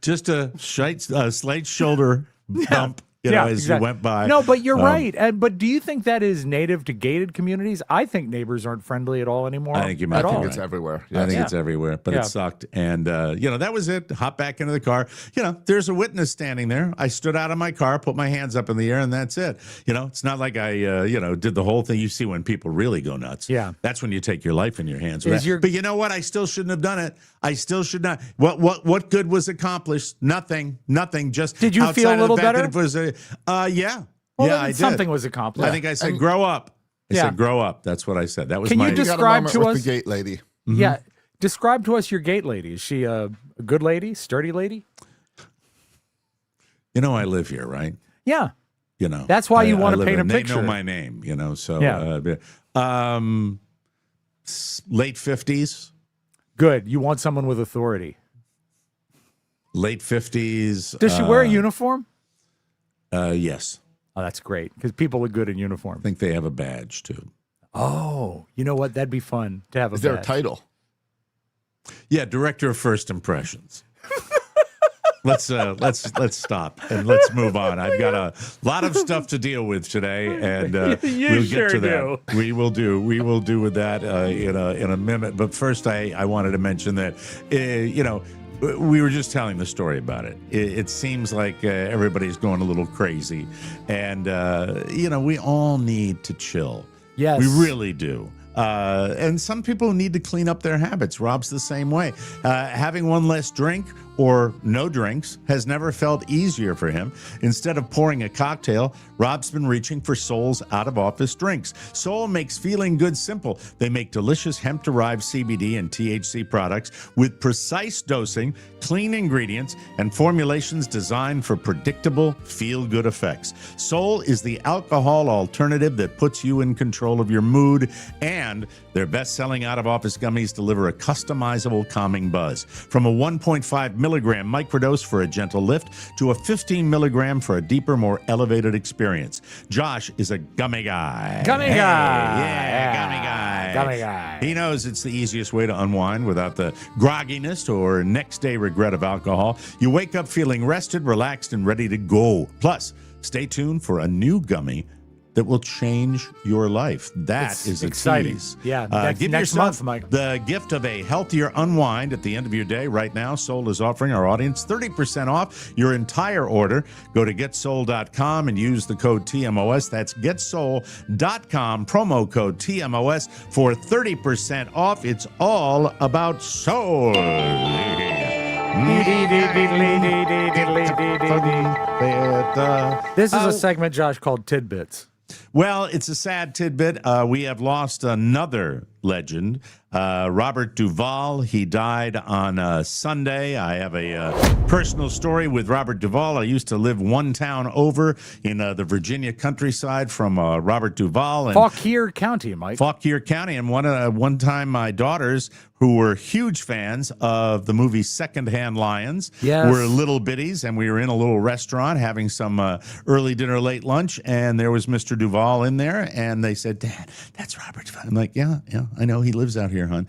Just a slight shoulder bump, as exactly. you went by. No, but you're right. But do you think that is native to gated communities? I think neighbors aren't friendly at all anymore. I think you might at be all. right. It's everywhere. I think Yeah. it's everywhere, but Yeah. it sucked. And, that was it. Hop back into the car. There's a witness standing there. I stood out of my car, put my hands up in the air, and that's it. It's not like I, did the whole thing. You see when people really go nuts. Yeah. That's when you take your life in your hands. Is your- But you know what? I still shouldn't have done it. I still should not. What good was accomplished? Nothing. Just Did you feel outside a of the little fact that better? it was yeah. Well, yeah, then I did. something was accomplished. I think I said, grow up. I Yeah. said, grow up. That's what I said. That was Can you my. You got a Describe moment to with us- the gate lady. Yeah. Describe to us your gate lady. Is she a good lady, sturdy lady? I live here, right? Yeah. That's why I- you want I to live paint a in- They picture. know my name, so Yeah. late 50s, Good. You want someone with authority. late 50s. Does she wear a uniform? Yes. Oh, that's great because people look good in uniform. I think they have a badge too. Oh, you know what? That'd be fun to have a Is there a badge. title? Yeah, director of first impressions. let's stop and let's move on. I've got a lot of stuff to deal with today, and we'll sure get to do. that. We will do with that in a minute. But first, I wanted to mention that we were just telling the story about it. It seems like everybody's going a little crazy, and we all need to chill. Yes, we really do. And some people need to clean up their habits. Rob's the same way. Having one less drink or no drinks has never felt easier for him. Instead of pouring a cocktail, Rob's been reaching for Sol's out-of-office drinks. Sol makes feeling good simple. They make delicious hemp-derived CBD and THC products with precise dosing, clean ingredients, and formulations designed for predictable, feel-good effects. Sol is the alcohol alternative that puts you in control of your mood, and their best-selling out-of-office gummies deliver a customizable calming buzz. From a 1.5 milligram microdose for a gentle lift to a 15 milligram for a deeper, more elevated experience. Josh is a gummy guy. Gummy guy. Yeah, gummy guy. Gummy guy. He knows it's the easiest way to unwind without the grogginess or next day regret of alcohol. You wake up feeling rested, relaxed, and ready to go. Plus, stay tuned for a new gummy that will change your life. That is exciting. Tease. Yeah, give next yourself month, Mike. the gift of a healthier unwind at the end of your day. Right now, Sol is offering our audience 30% off your entire order. Go to GetSol.com and use the code TMOS. That's GetSol.com, promo code TMOS for 30% off. It's all about Sol. This is a segment, Josh, called Tidbits. Well, it's a sad tidbit. We have lost another legend, Robert Duvall. He died on Sunday. I have a personal story with Robert Duvall. I used to live one town over in the Virginia countryside from Robert Duvall. And Fauquier County, Mike. Fauquier County. And one time my daughters, who were huge fans of the movie Secondhand Lions, Yes. were little bitties, and we were in a little restaurant having some early dinner, late lunch, and there was Mr. Duvall in there, and they said, "Dad, that's Robert Duvall." I'm like, yeah, I know, he lives out here, hon.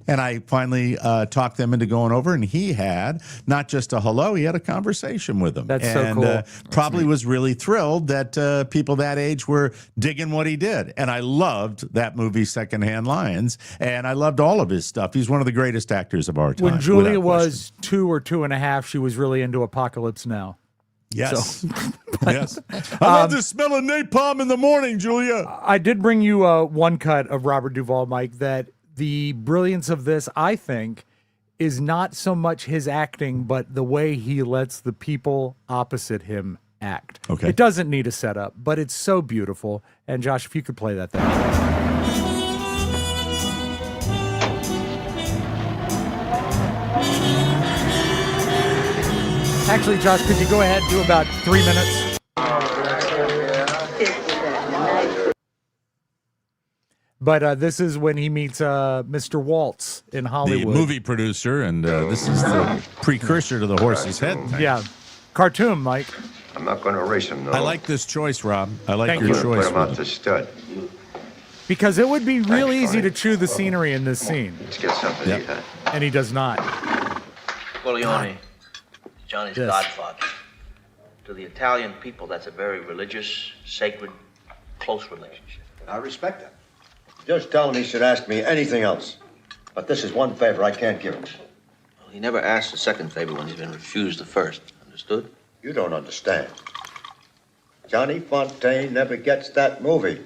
And I finally talked them into going over, and he had not just a hello, he had a conversation with them. That's so cool. Probably was really thrilled that people that age were digging what he did. And I loved that movie, Secondhand Lions, and I loved all of his stuff. He's one of the greatest actors of our time. When Julia without was 2 or 2.5, she was really into Apocalypse Now. Yes. Yes. I love the smell of napalm in the morning, Julia. I did bring you one cut of Robert Duvall, Mike, that the brilliance of this, I think, is not so much his acting, but the way he lets the people opposite him act. Okay. It doesn't need a setup, but it's so beautiful. And Josh, if you could play that thing. Actually, Josh, could you go ahead and do about 3 minutes? But this is when he meets Mr. Waltz in The Hollywood. movie producer, and this is the precursor to the horse's head thing. Yeah. Cartoon, Mike. I'm not going to erase him, though. I like this choice, Rob. I like Thank your you. choice. Put him out with to it. stud. Because it would be real Thanks, easy Barney. to chew the scenery in this scene. Let's get something to eat, huh? And he does not. Corleone, Johnny's Yes. godfather. To the Italian people, that's a very religious, sacred, close relationship. I respect that. Just tell him he should ask me anything else. But this is one favor I can't give him. Well, he never asks the second favor when he's been refused the first. Understood? You don't understand. Johnny Fontaine never gets that movie.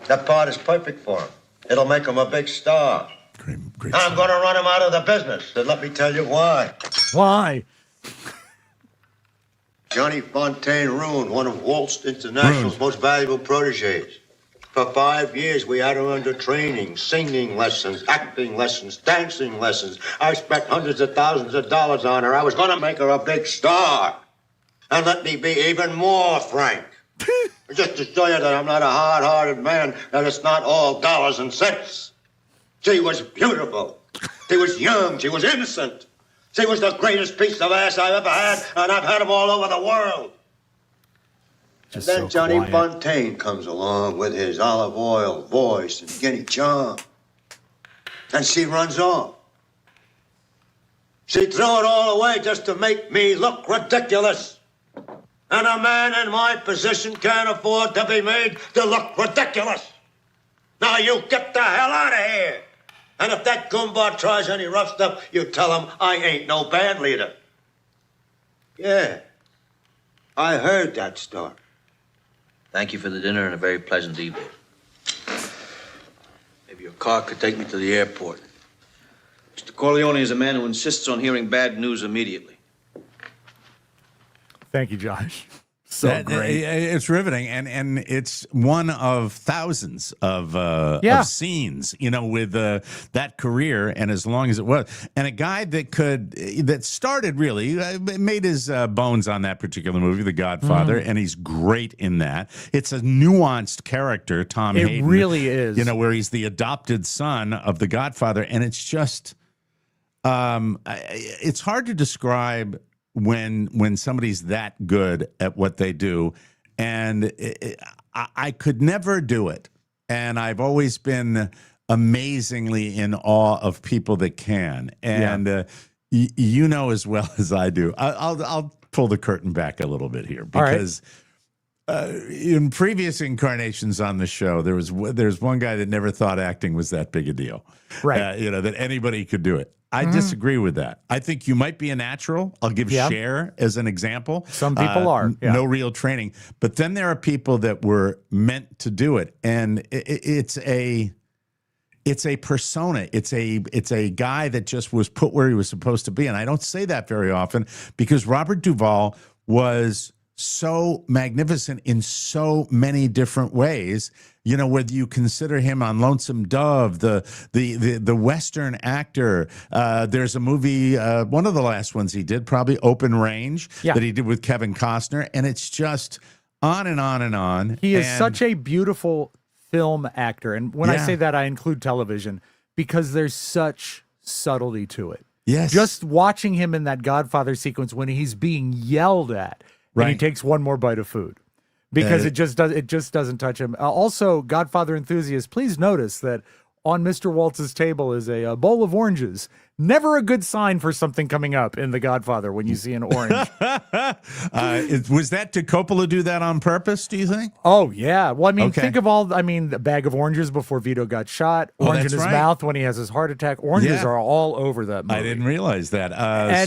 That part is perfect for him. It'll make him a big star. Great I'm going to run him out of the business, and let me tell you why. Why? Johnny Fontaine ruined one of Waltz International's most valuable proteges. For 5 years, we had her under training, singing lessons, acting lessons, dancing lessons. I spent hundreds of thousands of dollars on her. I was going to make her a big star. And let me be even more frank. Just to show you that I'm not a hard-hearted man, that it's not all dollars and cents. She was beautiful. She was young. She was innocent. She was the greatest piece of ass I've ever had, and I've had them all over the world. Just Then so Johnny quiet. Fontaine comes along with his olive oil voice and guinea charm. And she runs off. She threw it all away just to make me look ridiculous. And a man in my position can't afford to be made to look ridiculous. Now you get the hell out of here. And if that goomba tries any rough stuff, you tell him I ain't no band leader. Yeah, I heard that story. Thank you for the dinner and a very pleasant evening. Maybe your car could take me to the airport. Mr. Corleone is a man who insists on hearing bad news immediately. Thank you, Josh. So great. It's riveting, and it's one of thousands of scenes, with that career, and as long as it was, and a guy that started really made his bones on that particular movie, The Godfather, and he's great in that. It's a nuanced character, Tom Hayden. It really is. Where he's the adopted son of The Godfather, and it's just, it's hard to describe when somebody's that good at what they do, and I could never do it, and I've always been amazingly in awe of people that can, and as well as I do. I'll pull the curtain back a little bit here, because in previous incarnations on the show, there's one guy that never thought acting was that big a deal, right? That anybody could do it. I disagree with that. I think you might be a natural. I'll give Cher as an example. Some people are. Yeah. No real training. But then there are people that were meant to do it. And it's a persona. It's a guy that just was put where he was supposed to be. And I don't say that very often, because Robert Duvall was so magnificent in so many different ways. Whether you consider him on Lonesome Dove, the Western actor. There's a movie, one of the last ones he did, probably Open Range, that he did with Kevin Costner, and it's just on and on and on. He is such a beautiful film actor, and when I say that, I include television, because there's such subtlety to it. Yes, just watching him in that Godfather sequence when he's being yelled at, and he takes one more bite of food. Because it just doesn't touch him. Also, Godfather enthusiasts, please notice that on Mr. Waltz's table is a bowl of oranges. Never a good sign for something coming up in The Godfather when you see an orange. Was that, did Coppola do that on purpose, do you think? Oh, yeah. Well, think of the bag of oranges before Vito got shot, orange in his mouth when he has his heart attack. Oranges are all over that movie. I didn't realize that.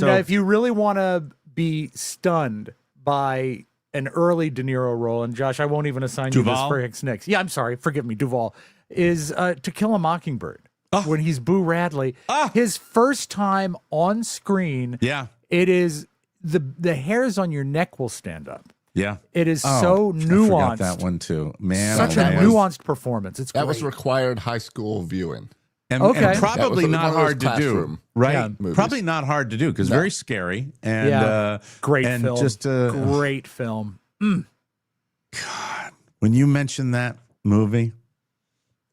If you really want to be stunned by an early De Niro role, and Josh, I won't even assign you this for Hicks Nicks. Yeah, I'm sorry. Forgive me, Duvall. Is To Kill a Mockingbird. When he's Boo Radley. His first time on screen. Yeah. It is, the hairs on your neck will stand up. Yeah. It is so nuanced. I forgot that one too. Man. Such a nuanced performance. It's great. That was required high school viewing. And probably not hard to do, right? Movies. Probably not hard to do, because very scary and great and film. Just great film. God, when you mention that movie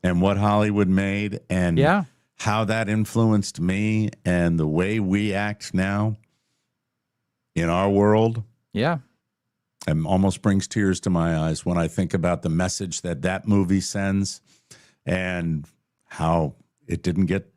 and what Hollywood made and how that influenced me and the way we act now in our world, it almost brings tears to my eyes when I think about the message that movie sends and how it didn't get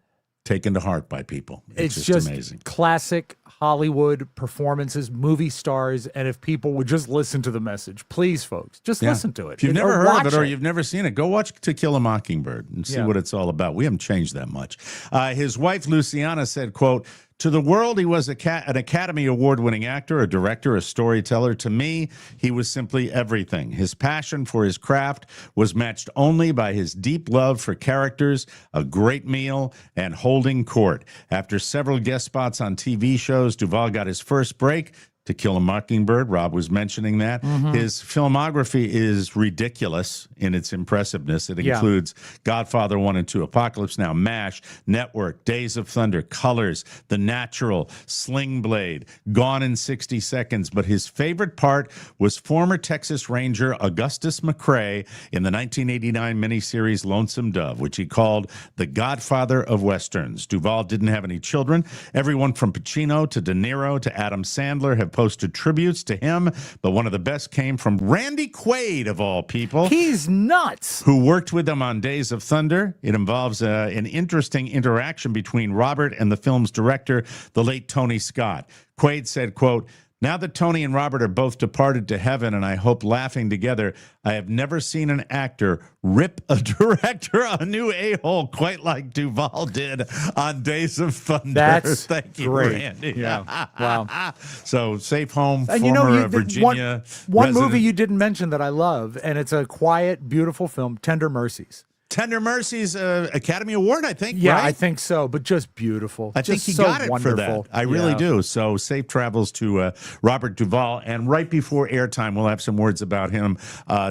taken to heart by people. It's just amazing. Classic Hollywood performances, movie stars, and if people would just listen to the message, please, folks, just listen to it. If you've never heard of it or you've never seen it, go watch To Kill a Mockingbird and see what it's all about. We haven't changed that much. His wife, Luciana, said, quote, "To the world, he was an Academy Award-winning actor, a director, a storyteller. To me, he was simply everything. His passion for his craft was matched only by his deep love for characters, a great meal, and holding court. After several guest spots on TV shows, Duvall got his first break. To Kill a Mockingbird, Rob was mentioning that. His filmography is ridiculous in its impressiveness. It includes Godfather 1 and 2, Apocalypse Now, MASH, Network, Days of Thunder, Colors, The Natural, Sling Blade, Gone in 60 Seconds. But his favorite part was former Texas Ranger Augustus McCrae in the 1989 miniseries Lonesome Dove, which he called the Godfather of Westerns. Duvall didn't have any children. Everyone from Pacino to De Niro to Adam Sandler have posted tributes to him, but one of the best came from Randy Quaid, of all people. He's nuts. Who worked with them on Days of Thunder. It involves an interesting interaction between Robert and the film's director, the late Tony Scott. Quaid said, quote, "Now that Tony and Robert are both departed to heaven and I hope laughing together, I have never seen an actor rip a director a new a-hole quite like Duvall did on Days of Thunder." That's Thank you, great. Randy. Yeah. Wow. So Safe Home, And former Virginia one resident. movie you didn't mention that I love, and it's a quiet, beautiful film, Tender Mercies. Tender Mercies Academy Award, I think. Yeah, right? I think so, but just beautiful. I think Just he so got it wonderful. for that. I really Yeah. do. So safe travels to Robert Duvall. And right before airtime, we'll have some words about him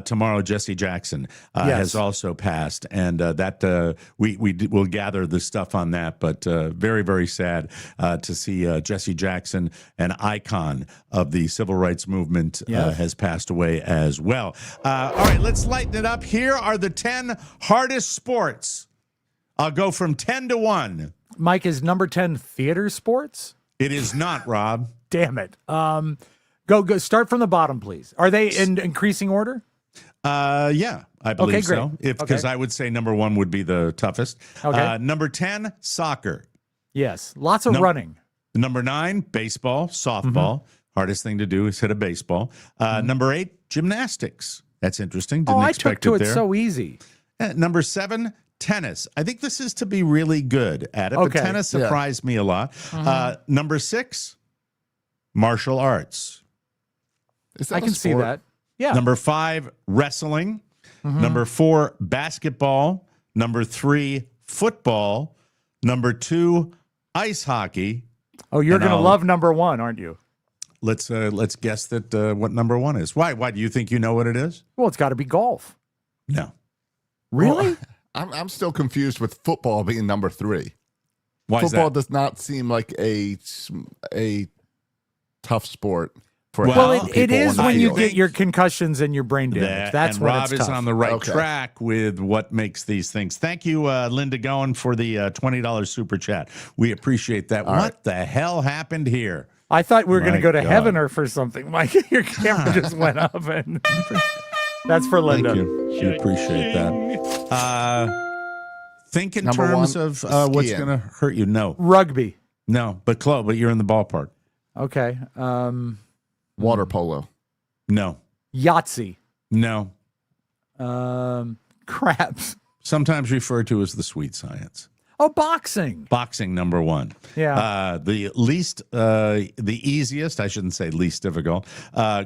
tomorrow. Jesse Jackson has also passed, and we'll gather the stuff on that. But very, very sad to see Jesse Jackson, an icon of the civil rights movement, has passed away as well. All right, let's lighten it up. Here are the 10 hardest sports. I'll go from 10 to 1. Mike, is number 10 theater sports? It is not, Rob. Damn it. Go. Start from the bottom, please. Are they in increasing order? Yeah, I believe Okay, great. so. Because I would say number 1 would be the toughest. Okay. Number 10, soccer. Yes. Lots of running. Number 9, baseball, softball. Hardest thing to do is hit a baseball. Number 8, gymnastics. That's interesting. Didn't I expect took to it it there. so easy. Number 7, tennis. I think this is to be really good at it, but Okay. tennis surprised me a lot. Number 6, martial arts. Is that I a can see sport? that. Yeah. Number 5, wrestling. Number 4, basketball. Number 3, football. Number 2, ice hockey. Oh, you're And going to I'll- love number 1, aren't you? Let's guess that what number 1 is. Why do you think you know what it is? Well, it's got to be golf. No. Really? I'm still confused with football being number 3. Why is Football that? does not seem like a tough sport for Well, half the it people is on the when you field. get your concussions and your brain damage. That, That's and when Rob it's is tough. on the right Okay. track with what makes these things. Thank you, Linda Goen, for the $20 super chat. We appreciate that. What the hell happened here? I thought we were going to My go to God. heaven or for something. Mike, your camera just went up. And that's for Linda. Thank you. We appreciate that. Think in Number terms 1, of what's skiing. going to hurt you. No, Rugby. but close. But you're in the ballpark. Okay. Water polo. No, Yahtzee. no. Craps. Sometimes referred to as the sweet science. Oh, boxing. Boxing, number 1. Yeah. The easiest, I shouldn't say least difficult.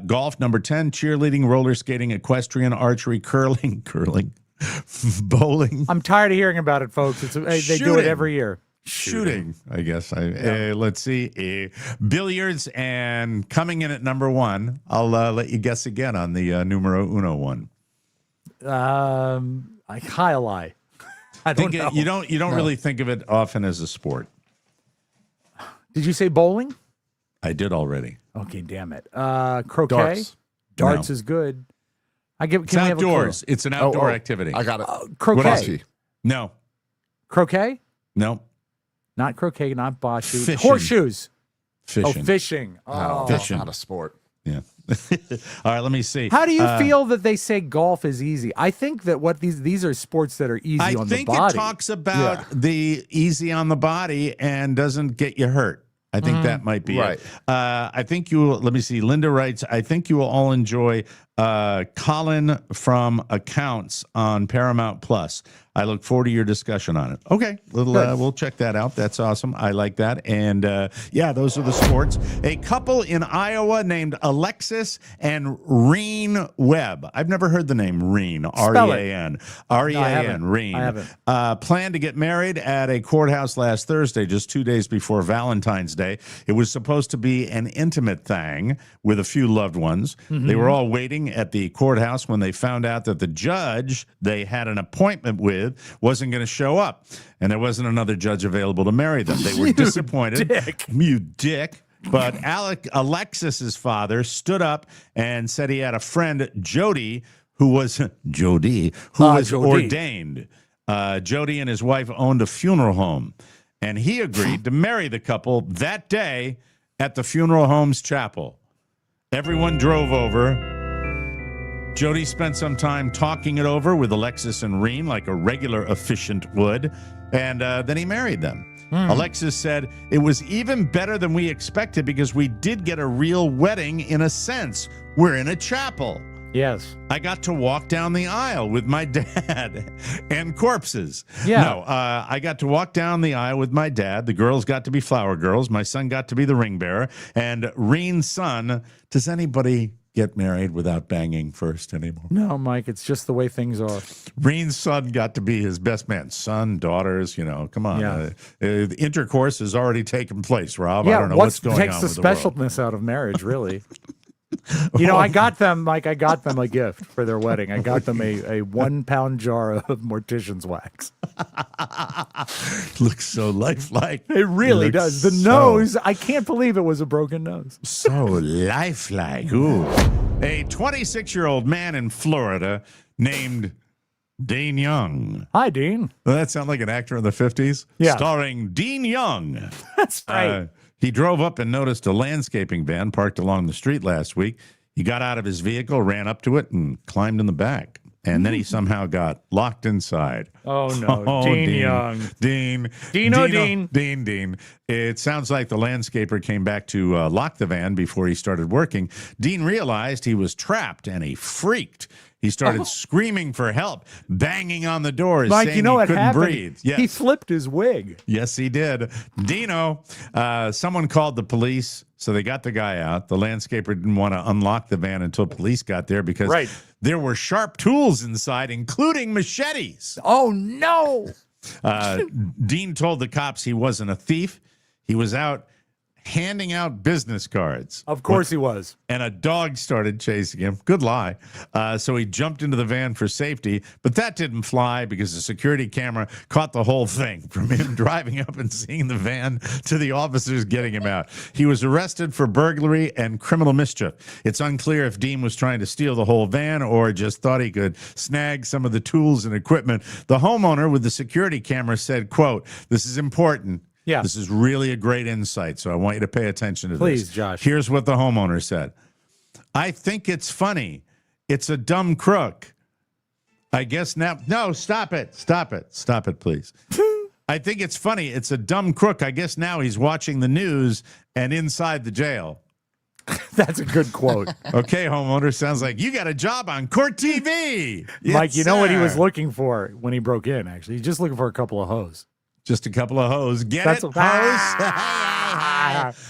Golf, number 10. Cheerleading, roller skating, equestrian, archery, curling, bowling, I'm tired of hearing about it, folks. They do it Shooting. every year. shooting. I guess. Let's see. Billiards, and coming in at number 1. I'll let you guess again on the numero uno one. Highlight. I don't know. You don't really think of it often as a sport. Did you say bowling? I did already. Okay, damn it. Croquet. Darts. Darts No. is good. Can It's we have a clue? outdoors. It's an outdoor activity. I got it. Croquet. Bocce. No, Croquet? no. Not croquet, not bocce. Fishing. Horseshoes. Fishing. Oh, fishing. Oh. That's Fishing. not a sport. Yeah. All right, let me see. How do you feel that they say golf is easy? I think that what these are sports that are easy I on the think body. it talks about the easy on the body and doesn't get you hurt. I think that might be Right. it. I think you will. Let me see. Linda writes, I think you will all enjoy Colin from Accounts on Paramount Plus. I look forward to your discussion on it. Okay, we'll check that out. That's awesome. I like that. And those are the sports. A couple in Iowa named Alexis and Reen Webb. I've never heard the name Reen. R-E-A-N. R-E-A-N. Reen. I haven't. Planned to get married at a courthouse last Thursday, just 2 days before Valentine's Day. It was supposed to be an intimate thing with a few loved ones. They were all waiting at the courthouse when they found out that the judge they had an appointment with wasn't going to show up, and there wasn't another judge available to marry them. They were disappointed. You dick. But Alexis's father stood up and said he had a friend, Jody, who was ordained. Jody and his wife owned a funeral home, and he agreed to marry the couple that day at the funeral home's chapel. Everyone drove over. Jody spent some time talking it over with Alexis and Reen like a regular efficient would, and then he married them. Alexis said, it was even better than we expected because we did get a real wedding in a sense. We're in a chapel. Yes. I got to walk down the aisle with my dad and corpses. Yeah. No, I got to walk down the aisle with my dad. The girls got to be flower girls. My son got to be the ring bearer. And Reen's son, does anybody get married without banging first anymore? No, Mike, it's just the way things are. Reen's son got to be his best man. Son, daughters, come on. Yeah. The intercourse has already taken place, Rob. Yeah, I don't know what's going takes on the with the world. specialness out of marriage, really. I got them, Mike, a gift for their wedding. I got them a 1 pound jar of mortician's wax. Looks so lifelike. It really does. The nose, I can't believe it was a broken nose. So lifelike. Ooh. A 26-year-old man in Florida named Dean Young. Hi, Dean. Doesn't that sound like an actor in the 50s? Yeah. Starring Dean Young. That's right. He drove up and noticed a landscaping van parked along the street last week. He got out of his vehicle, ran up to it, and climbed in the back. And then he somehow got locked inside. Oh, no. Dean Young. Dean. Dean. It sounds like the landscaper came back to lock the van before he started working. Dean realized he was trapped, and he freaked. He started screaming for help, banging on the doors, Mike, saying you know he what couldn't happened? breathe. Yes. He flipped his wig. Yes, he did. Dino, someone called the police, so they got the guy out. The landscaper didn't want to unlock the van until police got there because there were sharp tools inside, including machetes. Oh, no. Dean told the cops he wasn't a thief. He was out handing out business cards. Of course he was. And a dog started chasing him. Good lie. So he jumped into the van for safety, but that didn't fly because the security camera caught the whole thing from him driving up and seeing the van to the officers getting him out. He was arrested for burglary and criminal mischief. It's unclear if Dean was trying to steal the whole van or just thought he could snag some of the tools and equipment. The homeowner with the security camera said, quote, "This is important. Yeah. This is really a great insight, so I want you to pay attention to this. Please, Josh. Here's what the homeowner said. I think it's funny. It's a dumb crook. I guess now... No, stop it. Stop it. Stop it, please. I think it's funny. It's a dumb crook. I guess now he's watching the news and inside the jail. That's a good quote. Okay, homeowner, sounds like you got a job on Court TV. Yes, Mike, you know what he was sir. looking for when he broke in, actually? He's just looking for a couple of hoes. Just a couple of hoes. Get That's it? a-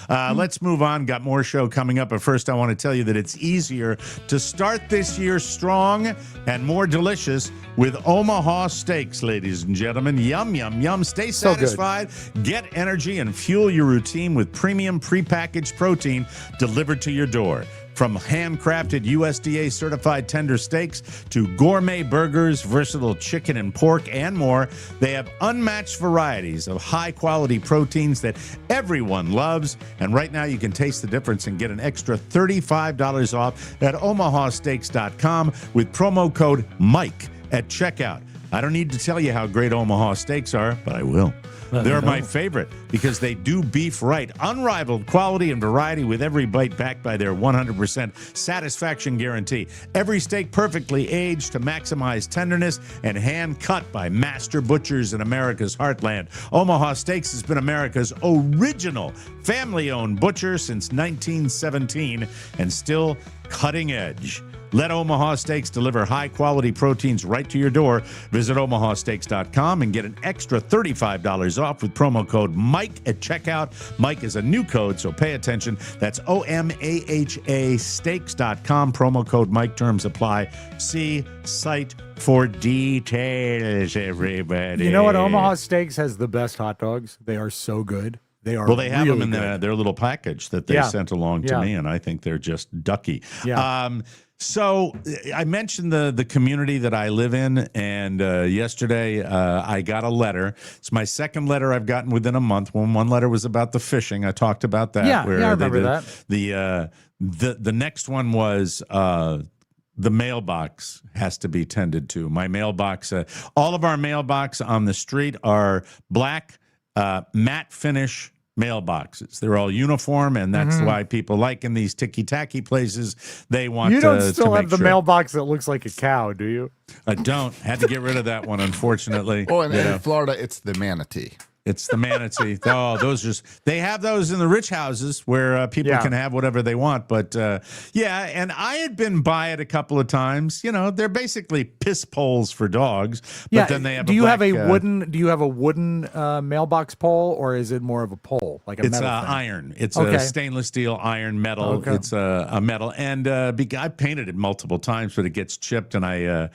Hose? Let's move on. Got more show coming up. But first, I want to tell you that it's easier to start this year strong and more delicious with Omaha Steaks, ladies and gentlemen. Yum, yum, yum. Stay So good. satisfied. Get energy and fuel your routine with premium prepackaged protein delivered to your door. From handcrafted USDA certified tender steaks to gourmet burgers, versatile chicken and pork, and more, they have unmatched varieties of high quality proteins that everyone loves. And right now you can taste the difference and get an extra $35 off at omahasteaks.com with promo code Mike at checkout. I don't need to tell you how great Omaha Steaks are, but I will. They're my favorite because they do beef right. Unrivaled quality and variety with every bite backed by their 100% satisfaction guarantee. Every steak perfectly aged to maximize tenderness and hand cut by master butchers in America's heartland. Omaha Steaks has been America's original family-owned butcher since 1917 and still cutting edge. Let Omaha Steaks deliver high-quality proteins right to your door. Visit omahasteaks.com and get an extra $35 off with promo code Mike at checkout. Mike is a new code, so pay attention. That's OMAHA steaks.com. Promo code Mike. Terms apply. See site for details, everybody. You know what? Omaha Steaks has the best hot dogs. They are so good. They are. Well, they have really them in their little package that they sent along to me, and I think they're just ducky. Yeah. So I mentioned the community that I live in, and yesterday I got a letter. It's my second letter I've gotten within a month. One letter was about the fishing. I talked about that. Yeah, I remember that. The next one was the mailbox has to be tended to. My mailbox, all of our mailbox on the street are black, matte finish mailboxes. They're all uniform, and that's why people like in these ticky-tacky places, they want You don't to still make have the sure. mailbox that looks like a cow, do you? I don't. Had to get rid of that one, unfortunately. Oh, and in Florida, it's the manatee. It's the manatee. Oh, they have those in the rich houses where people can have whatever they want. But and I had been by it a couple of times. You know, they're basically piss poles for dogs. But then they have. Do you have a wooden mailbox pole, or is it more of a pole, like a It's metal thing? iron. It's a stainless steel iron metal. Okay. It's a metal, and I painted it multiple times, but it gets chipped, and I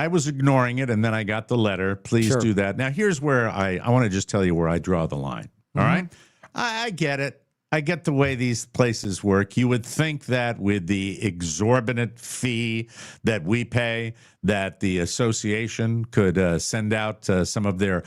was ignoring it, and then I got the letter. Please do that. Now, here's where I want to just tell you where I draw the line. All right? I get it. I get the way these places work. You would think that with the exorbitant fee that we pay, that the association could send out some of their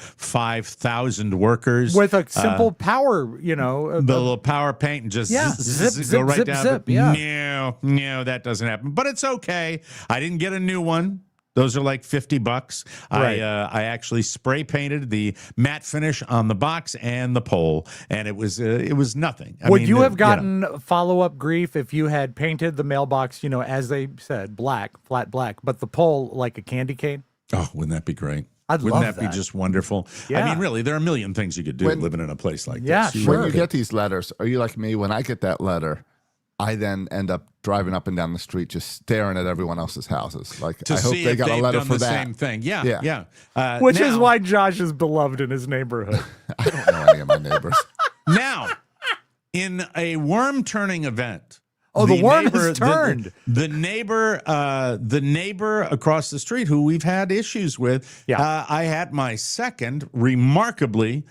5,000 workers. With a simple power, the little power paint and just zip, go right zip, down. zip, yeah. No, that doesn't happen. But it's okay. I didn't get a new one. Those are like $50. Right. I actually spray painted the matte finish on the box and the pole, and it was nothing. Would you have gotten follow-up grief if you had painted the mailbox, as they said, black, flat black, but the pole like a candy cane? Oh, wouldn't that be great? Wouldn't that be just wonderful? Yeah. I mean, really, there are a million things you could do living in a place like this. Sure. When you get these letters, are you like me? When I get that letter, I then end up driving up and down the street just staring at everyone else's houses. Like, To I hope see they if got a they've letter done for the that. same thing. Yeah. Which is now- why Josh is beloved in his neighborhood. I don't know any of my neighbors. Now, in a worm turning event. Oh, the worm has turned. The neighbor across the street who we've had issues with. Yeah. I had my second remarkably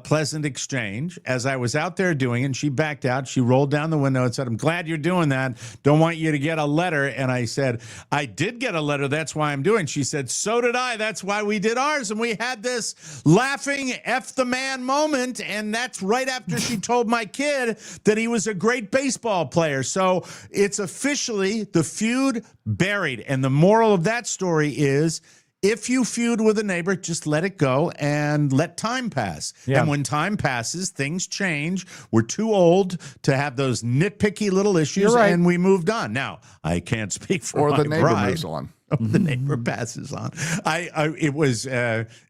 pleasant exchange as I was out there doing it, and she backed out. She rolled down the window and said, "I'm glad you're doing that. Don't want you to get a letter." And I said, "I did get a letter. That's why I'm doing." She said, "So did I. That's why we did ours." And we had this laughing F the man moment. And that's right after she told my kid that he was a great baseball player. So it's officially the feud buried. And the moral of that story is, if you feud with a neighbor, just let it go and let time pass. Yeah. And when time passes, things change. We're too old to have those nitpicky little issues, You're right. and we moved on. Now, I can't speak for Or my the neighbor bride. moves on. The neighbor passes on.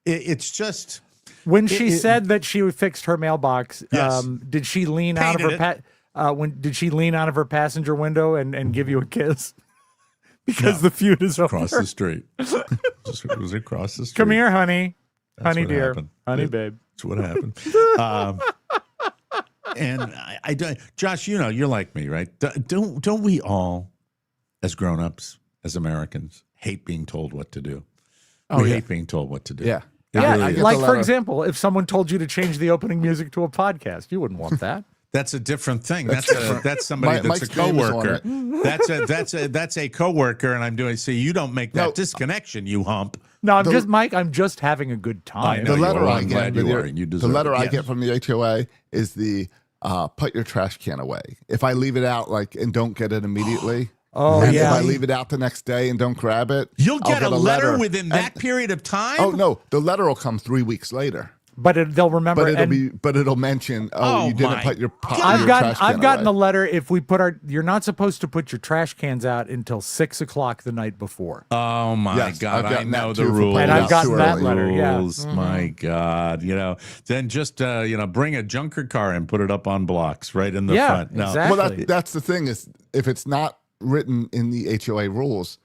It's just... When she said that she fixed her mailbox, Yes. did she lean out of her Painted did she lean out of her passenger window and give you a kiss? Because the feud is over. Across the street. It was across the street. Come here, honey. That's Honey what dear. happened. Honey babe. That's what happened. And I don't, Josh, you're like me, right? Don't we all, as grown-ups, as Americans, hate being told what to do? We hate being told what to do. Yeah. It Yeah, really is. like the for letter. example, if someone told you to change the opening music to a podcast, you wouldn't want that. That's a different thing. That's somebody that's Mike's a name is on coworker. it. That's a coworker, and I'm doing. So you don't make that No. disconnection, you hump. No, I'm just having a good time. I know The letter you are. I I'm get, glad you with are, your- and you the deserve letter it. I Yes. get from the HOA is the put your trash can away. If I leave it out and don't get it immediately, and if I leave it out the next day and don't grab it, You'll I'll get a letter within that And- period of time. Oh no, the letter will come 3 weeks later. But they'll remember. But it'll mention, Oh, you didn't my put your trash I've can gotten away. a letter. If we put you're not supposed to put your trash cans out until 6 o'clock the night before. Oh my Yes, God! I've I gotten that know too the for rules. putting And it I've out gotten too that early. letter. Yeah. Rules, my God! Then just bring a junker car and put it up on blocks right in the Yeah, front. No. exactly. Well, that's the thing is, if it's not written in the HOA rules,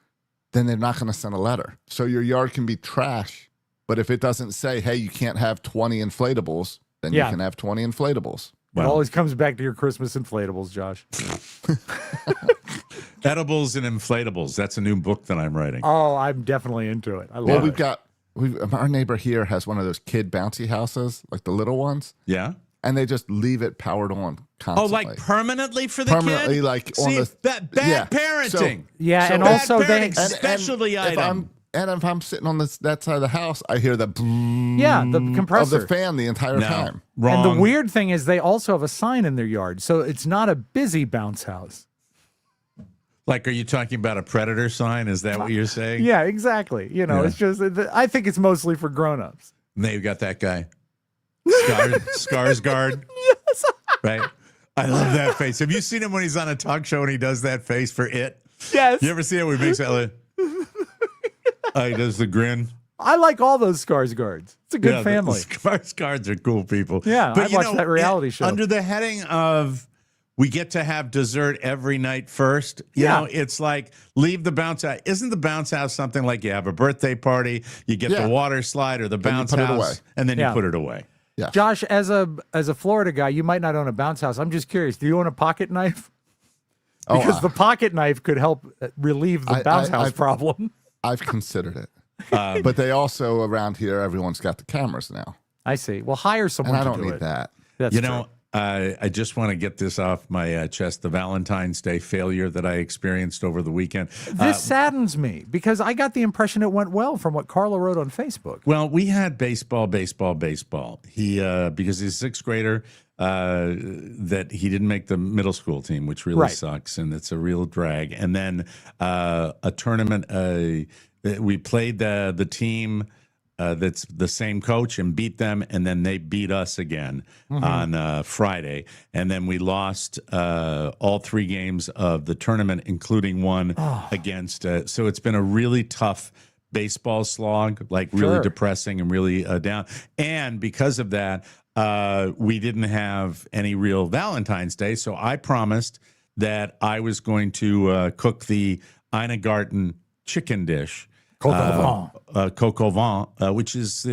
then they're not going to send a letter. So your yard can be trash, but if it doesn't say, "Hey, you can't have 20 inflatables," then you can have 20 inflatables. It always comes back to your Christmas inflatables, Josh. Edibles and inflatables. That's a new book that I'm writing. Oh, I'm definitely into it. I love Well, it. our neighbor here has one of those kid bouncy houses, like the little ones, Yeah. and they just leave it powered on Oh, constantly. like permanently for the Permanently, kid? like on See, the that bad yeah. parenting. Yeah, So and bad also they parenting, specialty item. if I'm sitting on that side of the house, I hear the the of compressor. the fan the entire No, time. wrong. And the weird thing is they also have a sign in their yard, so it's not a busy bounce house. Like, are you talking about a predator sign? Is that what you're saying? Yeah, exactly. Yeah. It's just I think it's mostly for grown-ups. And they've got that guy, Skarsgård. Right? I love that face. Have you seen him when he's on a talk show and he does that face for it? Yes. You ever see it where he makes that like, he does the grin? I like all those Skarsgårds. It's a good family. The Skarsgårds are cool people. Yeah, I watched that reality show. Under the heading of we get to have dessert every night first, you know, it's like leave the bounce house. Isn't the bounce house something like you have a birthday party, you get the water slide or the bounce house, and then you put it away? Yeah. Josh, as a Florida guy, you might not own a bounce house. I'm just curious. Do you own a pocket knife? Because the pocket knife could help relieve the bounce house problem. I've considered it. But they also, around here, everyone's got the cameras now. I see. Well, hire someone And I to don't do need it. that. That's You true. know, I just want to get this off my chest. The Valentine's Day failure that I experienced over the weekend. This saddens me because I got the impression it went well from what Carla wrote on Facebook. Well, we had baseball. He because he's a sixth grader, that he didn't make the middle school team, which really sucks, and it's a real drag. And then a tournament. We played the team that's the same coach and beat them, and then they beat us again on Friday. And then we lost all 3 games of the tournament, including one against. So it's been a really tough baseball slog, like really depressing and really down. And because of that, we didn't have any real Valentine's Day. So I promised that I was going to cook the Ina Garten chicken dish. Coq au vin, which is,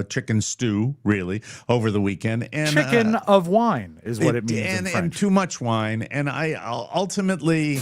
chicken stew, really, over the weekend. And Chicken of wine is what it means in French. And too much wine. And I ultimately,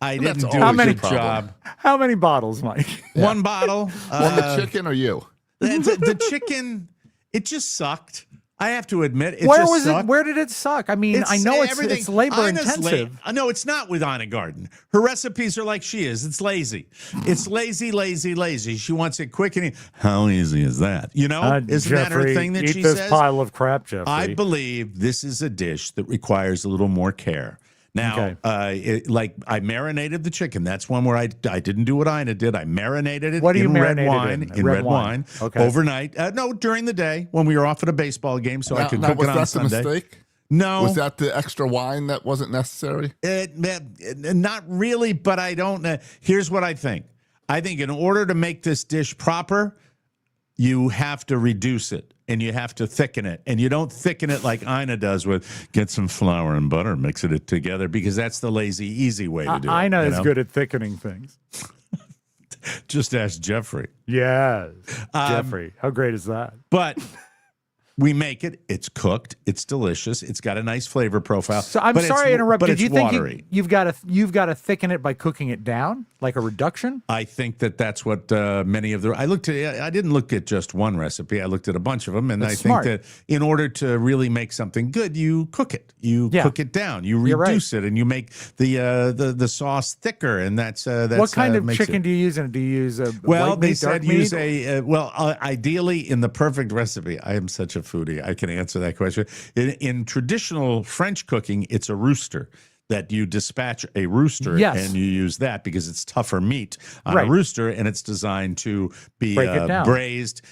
I didn't do a a good problem. job. How many bottles, Mike? One bottle. Won the chicken or you? The chicken, it just sucked. I have to admit, it Where just was sucked. it? Where did it suck? I mean, I know it's labor intensive. No, it's not with Ina Garten. Her recipes are like she is. It's lazy. It's lazy. She wants it quick and how easy is that? You know, isn't that her thing that she says? Eat this says? pile of crap, Jeffrey. I believe this is a dish that requires a little more care. Now, I marinated the chicken. That's one where I didn't do what Ina did. I marinated it in red wine. In red wine. Okay. Overnight. No, during the day when we were off at a baseball game, so I could cook it on Sunday. Was that the mistake? No. Was that the extra wine that wasn't necessary? Not really, but I don't. Here's what I think. I think in order to make this dish proper, you have to reduce it and you have to thicken it. And you don't thicken it like Ina does with get some flour and butter, mix it together, because that's the lazy, easy way to do it. Ina is good at thickening things. Just ask Jeffrey. Yes. Jeffrey. How great is that? But we make it. It's cooked. It's delicious. It's got a nice flavor profile. So I'm sorry to interrupt. But Did you it's think watery. you've got to thicken it by cooking it down, like a reduction? I think that's what many of the. I didn't look at just one recipe. I looked at a bunch of them, and That's I smart. think that in order to really make something good, you cook it. You cook it down. You reduce it, and you make the sauce thicker. And that's what kind of makes chicken do you use? And do you use a Well, white they meat, said dark use meat? ideally in the perfect recipe. I am such a foodie. I can answer that question. In traditional French cooking, it's a rooster that you dispatch a rooster and you use that because it's tougher meat on a rooster, and it's designed to be braised,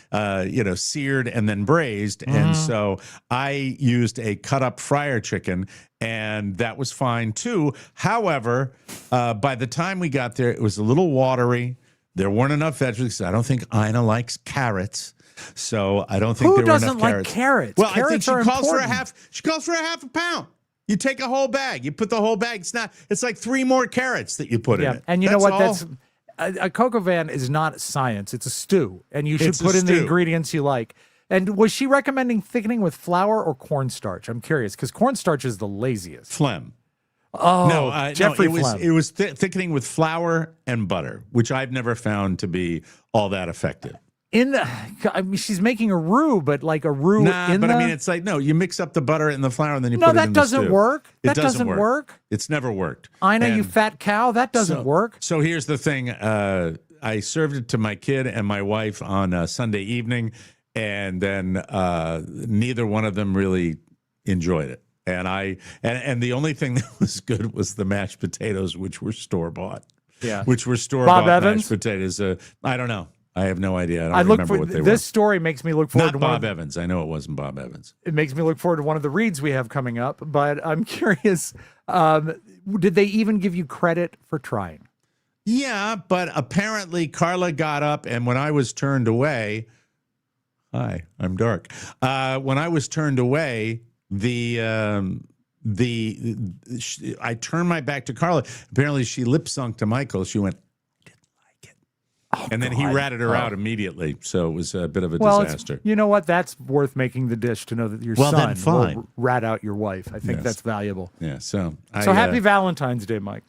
seared and then braised. And so I used a cut up fryer chicken, and that was fine too. However, by the time we got there, it was a little watery. There weren't enough vegetables. I don't think Ina likes carrots. So I don't think there were enough carrots. Who doesn't like carrots? Well, Carrots I think are she calls for important. She calls for a half a pound. You take a whole bag. You put the whole bag. It's like 3 more carrots that you put in it. And you know That's what? all. That's a coq au vin is not science. It's a stew, and you should It's a put in the stew. ingredients you like. And was she recommending thickening with flour or cornstarch? I'm curious because cornstarch is the laziest. Phlegm. Oh, No, Jeffrey no, it was thickening with flour and butter, which I've never found to be all that effective. I mean, she's making a roux, but like a roux I mean, it's like, no, you mix up the butter and the flour and then you No, put it that in the doesn't stew. work. It That doesn't work. It's never worked. Ina, you And fat cow, that doesn't work. So here's the thing. I served it to my kid and my wife on Sunday evening, and then neither one of them really enjoyed it. And the only thing that was good was the mashed potatoes, which were store-bought. Yeah. Which were store-bought Bob Evans? mashed potatoes. I don't know. I have no idea. I don't look remember for what they this were. story makes me look forward Not to one Bob of the, Evans. I know it wasn't Bob Evans. it makes me look forward to one of the reads we have coming up. But I'm curious, did they even give you credit for trying? Yeah, but apparently Carla got up, and when I was turned away, hi, I'm dark. When I was turned away, I turned my back to Carla. Apparently, she lip synced to Michael. She went, "I didn't like it," and then he ratted her out immediately. So it was a bit of a disaster. You know what? That's worth making the dish to know that your son will rat out your wife. I think that's valuable. Yeah. So happy Valentine's Day, Mike.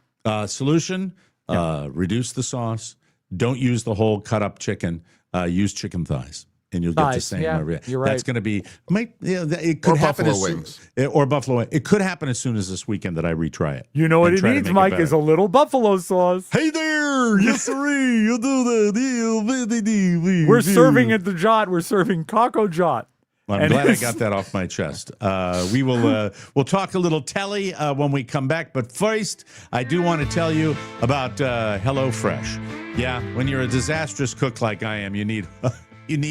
Solution: reduce the sauce. Don't use the whole cut up chicken. Use chicken thighs. And you'll get the same. Yeah, you're right. That's going to be. It could Or happen buffalo as soon, wings. or buffalo. It could happen as soon as this weekend that I retry it. You know what and it try to needs, make Mike, better. is a little buffalo sauce. Hey there, yes sirree, you do that. We're serving at the Jot. We're serving Caco Jot. Well, I'm glad I got that off my chest. We'll talk a little telly when we come back. But first, I do want to tell you about HelloFresh. Yeah, when you're a disastrous cook like I am, you need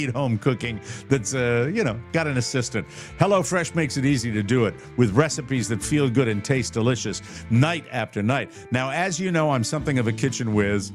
home cooking that's, got an assistant. HelloFresh makes it easy to do it with recipes that feel good and taste delicious night after night. Now, as you know, I'm something of a kitchen whiz.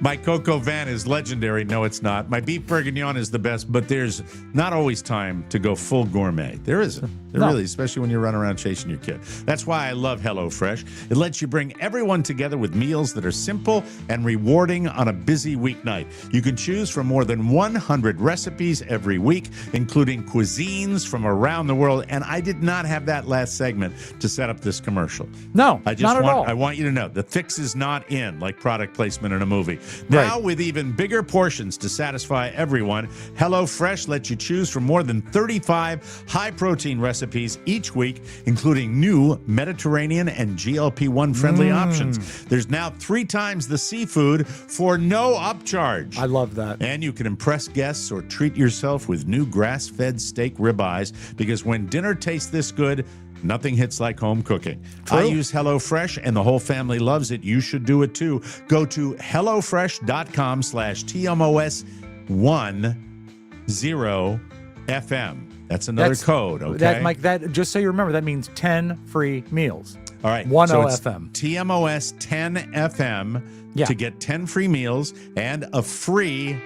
My coco van is legendary. No, it's not. My beef bourguignon is the best, but there's not always time to go full gourmet. There isn't. Really, especially when you're running around chasing your kid. That's why I love HelloFresh. It lets you bring everyone together with meals that are simple and rewarding on a busy weeknight. You can choose from more than 100 recipes every week, including cuisines from around the world. And I did not have that last segment to set up this commercial. No, not at all. I want you to know the fix is not in like product placement in a movie. Now, with even bigger portions to satisfy everyone, HelloFresh lets you choose from more than 35 high-protein recipes each week, including new Mediterranean and GLP-1 friendly options. There's now 3 times the seafood for no upcharge. I love that. And you can impress guests or treat yourself with new grass-fed steak ribeyes, because when dinner tastes this good, nothing hits like home cooking. True. I use HelloFresh, and the whole family loves it. You should do it too. Go to HelloFresh.com/TMOS10FM. That's another code, okay? That, Mike, just so you remember, that means 10 free meals. All right. 10 FM. TMOS 10 FM to get 10 free meals and a free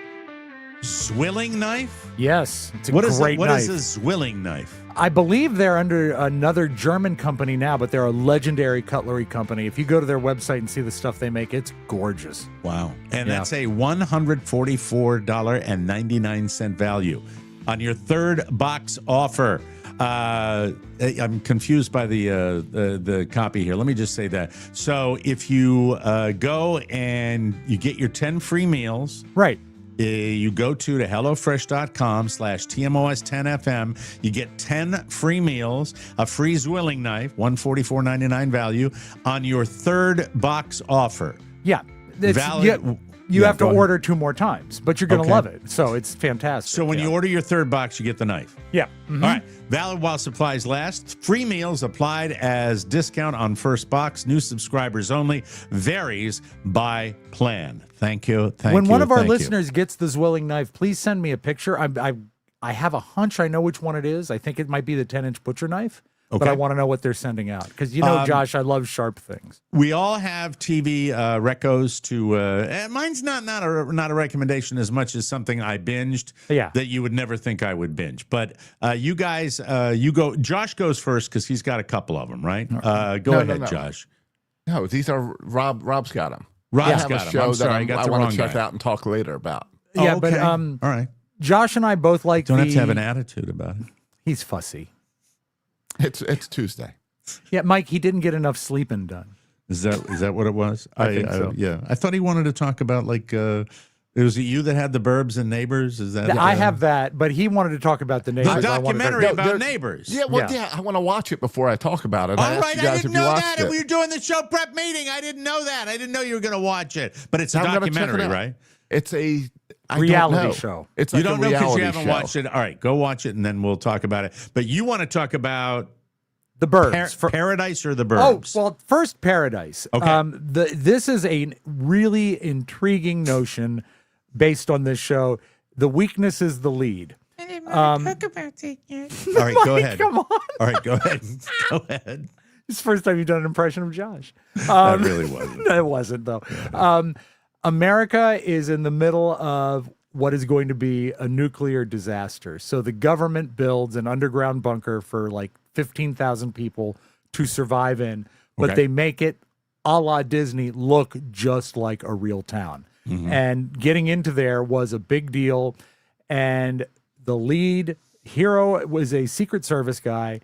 zwilling knife? Yes, it's a What great What knife. is a zwilling knife? I believe they're under another German company now, but they're a legendary cutlery company. If you go to their website and see the stuff they make, it's gorgeous. Wow. And that's a $144.99 value on your third box offer. I'm confused by the copy here. Let me just say that. So if you go and you get your 10 free meals. Right. You go to HelloFresh.com/TMOS10FM. You get 10 free meals, a free zwilling knife, $144.99 value on your third box offer. Yeah. Valid. You have to order 2 more times, but you're going to love it. So it's fantastic. So when you order your third box, you get the knife. Yeah. All right. Valid while supplies last. Free meals applied as discount on first box. New subscribers only. Varies by plan. Thank you. When one of our listeners gets the zwilling knife, please send me a picture. I have a hunch I know which one it is. I think it might be the 10-inch butcher knife. But I want to know what they're sending out. Because, Josh, I love sharp things. We all have TV recos to... mine's not a recommendation as much as something I binged that you would never think I would binge. But you guys, you go... Josh goes first because he's got a couple of them, right? Go ahead, Josh. No, these are... Rob's got them. Rob's got got a them. I'm show sorry, I that got I the want wrong to check guy. out and talk later about. Yeah, okay. but all right. Josh and I both like Don't have to have an attitude about it. He's fussy. It's Tuesday. Yeah, Mike, he didn't get enough sleeping done. Is that what it was? I think so. Yeah. I thought he wanted to talk about was it you that had the Burbs and Neighbors? Is that I have that, but he wanted to talk about the Neighbors. The documentary about Neighbors. Yeah, I want to watch it before I talk about it. All right, I didn't know that. We were doing the show prep meeting. I didn't know that. I didn't know you were going to watch it. But it's a documentary, right? It's a reality show. It's like you don't a know because reality you haven't show. watched it. All right, go watch it, and then we'll talk about it. But you want to talk about the Burbs. Paradise or the Burbs? Oh, well, first Paradise. Okay. This is a really intriguing notion based on this show. The weakness is the lead. All right, go ahead. Come on. All right, go ahead. Go ahead. It's the first time you've done an impression of Josh. That really wasn't. It wasn't, though. America is in the middle of what is going to be a nuclear disaster. So the government builds an underground bunker for like 15,000 people to survive in, but they make it a la Disney look just like a real town. And getting into there was a big deal. And the lead hero was a Secret Service guy.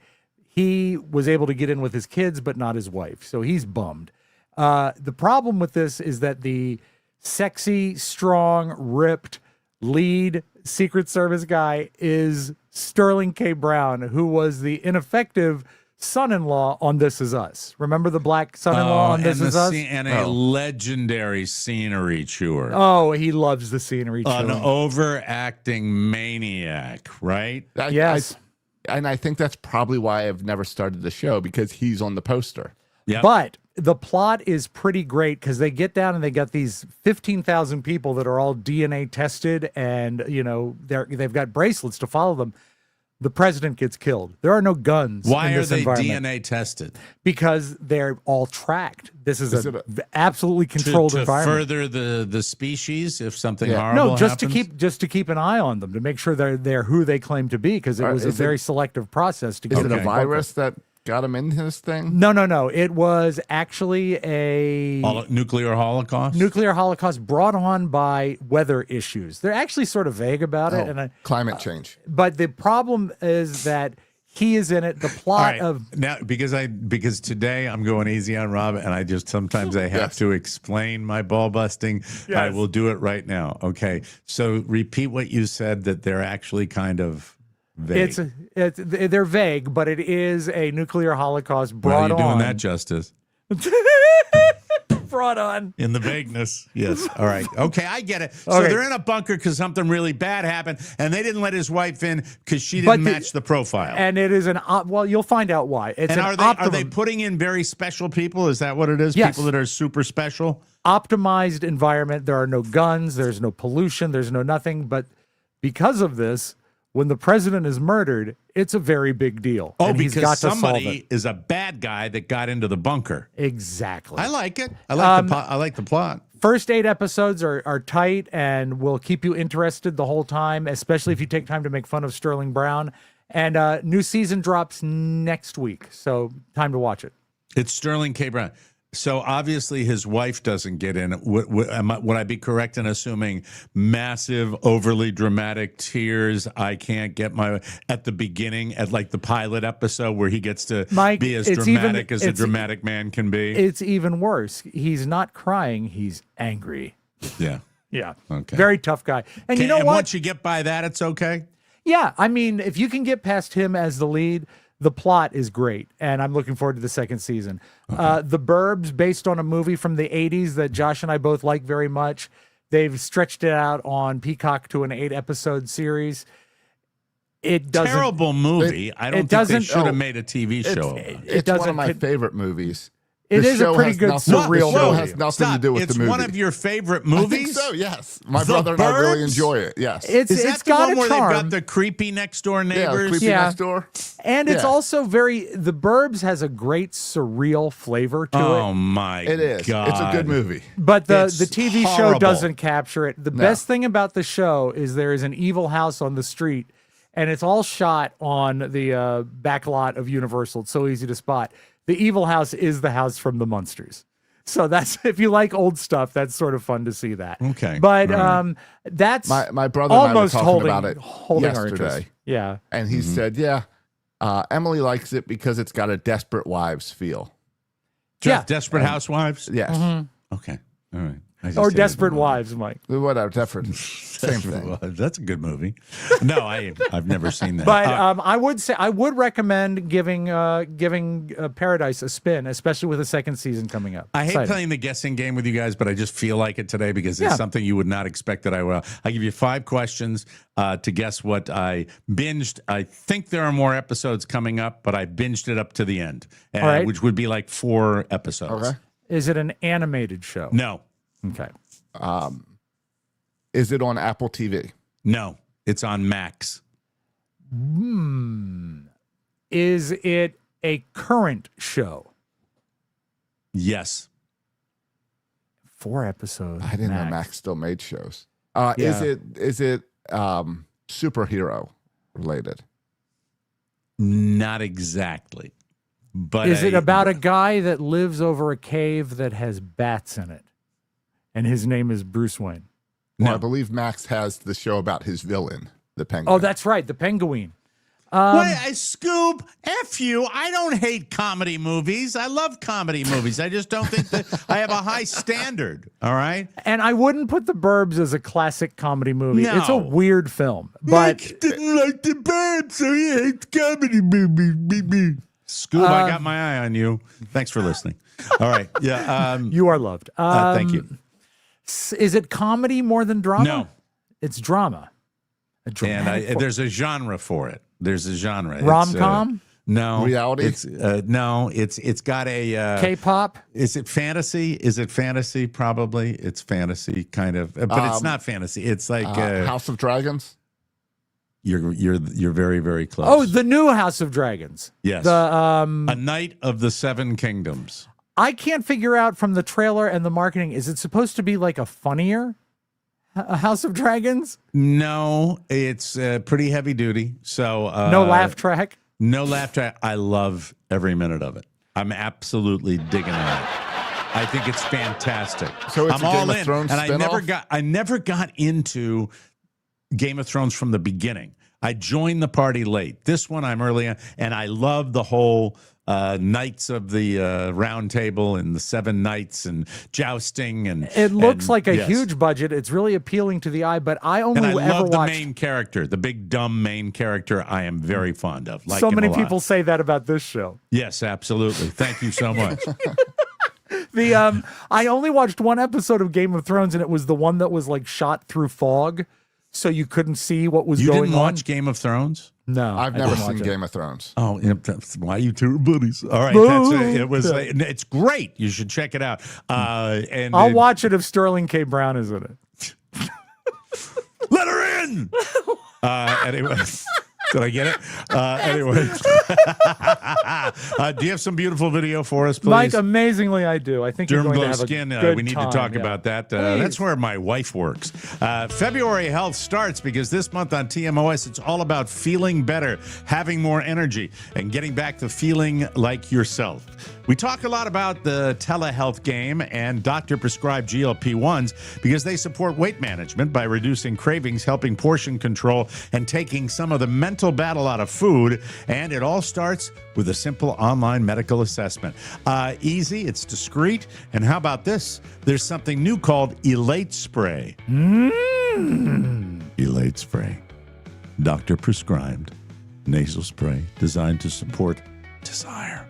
He was able to get in with his kids, but not his wife. So he's bummed. The problem with this is that the sexy, strong, ripped lead Secret Service guy is Sterling K. Brown, who was the ineffective son-in-law on This Is Us. Remember the black son-in-law on This Is Us? And a legendary scenery chewer. Oh, he loves the scenery An chewing. overacting maniac, right? Yes. And I think that's probably why I've never started the show, because he's on the poster. Yeah. But the plot is pretty great because they get down and they got these 15,000 people that are all DNA tested, and they've got bracelets to follow them. The president gets killed. There are no guns. Why in are this they environment DNA tested? because they're all tracked. This is an absolutely controlled to environment. further the species if something horrible No, just happens? to keep an eye on them, to make sure they're who they claim to be, because it was a very selective process to get Is it them a in the bunker. virus that got him in this thing? No. It was actually a nuclear holocaust? nuclear holocaust brought on by weather issues. They're actually sort of vague about it, and Climate change. but the problem is that he is in it. The All plot right. of Now, because today I'm going easy on Rob, and I just sometimes I have to explain my ball busting. I will do it right now. Okay, so repeat what you said, that they're actually kind of vague. they're vague, but it is a nuclear holocaust Well, brought you're doing on. that justice. Brought on. In the vagueness. Yes. All right. Okay, I get it. So Okay. they're in a bunker because something really bad happened, and they didn't let his wife in because she didn't match the profile. And it is well, you'll find out why. It's And an are they putting in very special people? Is that what it is? Yes. People that are super special? optimized environment. There are no guns. There's no pollution. There's no nothing. But because of this, when the president is murdered, it's a very big deal. Oh, and because he's got to solve somebody it. is a bad guy that got into the bunker. Exactly. I like it. I like the plot. First 8 episodes are tight and will keep you interested the whole time, especially if you take time to make fun of Sterling Brown. And new season drops next week, so time to watch it. It's Sterling K. Brown. So obviously his wife doesn't get in. Would I be correct in assuming massive, overly dramatic tears? I can't get at the beginning, at like the pilot episode where he gets to be as dramatic as a dramatic man can be. It's even worse. He's not crying. He's angry. Yeah. Yeah. Okay. Very tough guy. And you know what? Once you get by that, it's okay. Yeah. I mean, if you can get past him as the lead, the plot is great, and I'm looking forward to the second season. The Burbs, based on a movie from the 80s that Josh and I both like very much. They've stretched it out on Peacock to an 8-episode series. It doesn't. Terrible movie. I don't think they should have made a TV show. It's one of my favorite movies. It The is a show pretty has good nothing- surreal The show movie. has nothing to do with It's the movie. one of your favorite I movies? think so, yes. My The brother and I really Burbs? enjoy it, yes. It's Is that it's the got one a where they've charm, got the creepy next door yeah, neighbors? Creepy Yeah. Next Door. and it's Yeah. also The Burbs has a great surreal flavor to Oh it. my It is. God. It's a good movie. But the It's TV show horrible. doesn't capture it. The best thing about the show is there is an evil house on the street, and it's all shot on the back lot of Universal. It's so easy to spot. The evil house is the house from the Munsters. So that's, if you like old stuff, that's sort of fun to see that. Okay. But Right. that's My brother and I were almost talking holding, about it holding our yesterday. interest. Yeah. And he said, yeah, Emily likes it because it's got a Desperate Wives feel. Yeah. Desperate Housewives? Yes. Okay. All right. I just Or hated Desperate the Wives, Mike. Whatever, Desperate. Same thing. movie. That's a good movie. No, I've never seen that. But I would recommend giving Paradise a spin, especially with a second season coming up. I hate Exciting. playing the guessing game with you guys, but I just feel like it today because it's something you would not expect that I will. I give you 5 questions to guess what I binged. I think there are more episodes coming up, but I binged it up to the end, All right. which would be like 4 episodes. Okay. Is it an animated show? No. Okay. Is it on Apple TV? No, it's on Max. Is it a current show? Yes. 4 episodes. I didn't know Max still made shows. Is it superhero related? Not exactly. But Is it about a guy that lives over a cave that has bats in it? And his name is Bruce Wayne. Well, No. I believe Max has the show about his villain, the penguin. Oh, that's right. The Penguin. Wait, Scoob, F you. I don't hate comedy movies. I love comedy movies. I just don't think that I have a high standard. All right. And I wouldn't put The Burbs as a classic comedy movie. No. It's a weird film. But Mike didn't like The Burbs, so he hates comedy movies. Scoob, I got my eye on you. Thanks for listening. All right. Yeah. you are loved. Thank you. Is it comedy more than drama? No. It's drama. A dramatic There's a genre for it. There's a genre. rom-com? No. Reality? It's it's got a K-pop? Is it fantasy? Is it fantasy? Probably. It's fantasy kind of, but it's not fantasy. It's like House of Dragons. You're very, very close. Oh, the new House of Dragons. Yes. The A Knight of the Seven Kingdoms. I can't figure out from the trailer and the marketing, is it supposed to be like a funnier House of Dragons? No, it's pretty heavy duty. So No laugh track? No laugh track. I love every minute of it. I'm absolutely digging it. I think it's fantastic. So it's I'm a Game all of in, Thrones and spinoff? I never got into Game of Thrones from the beginning. I joined the party late. This one I'm early on, and I love the whole Knights of the Round Table and the Seven Knights and jousting and It looks like a yes. huge budget. It's really appealing to the eye, but I only And I ever love the watched. main character, the big dumb main character. I am very fond of. Like So him many a lot. people say that about this show. Yes, absolutely. Thank you so much. I only watched one episode of Game of Thrones, and it was the one that was like shot through fog, so you couldn't see what was You going didn't on. watch Game of Thrones? No, I've I never didn't seen watch it. Game of Thrones. Oh, yeah, that's why you two are buddies. All right, that's it. It was. It's great. You should check it out. And I'll watch it if Sterling K. Brown is in it. Let her in. Anyway. Did I get it? Anyway. Do you have some beautiful video for us, please? Mike, amazingly, I do. I think you're Derm going to Glow have Skin. a good We need time, to talk yeah. about that. Please. That's where my wife works. February Health starts because this month on TMOS, it's all about feeling better, having more energy, and getting back to feeling like yourself. We talk a lot about the telehealth game and doctor-prescribed GLP-1s because they support weight management by reducing cravings, helping portion control, and taking some of the mental battle out of food. And it all starts with a simple online medical assessment. Easy, it's discreet, and how about this? There's something new called Elate Spray. Elate Spray. Doctor-prescribed nasal spray designed to support desire,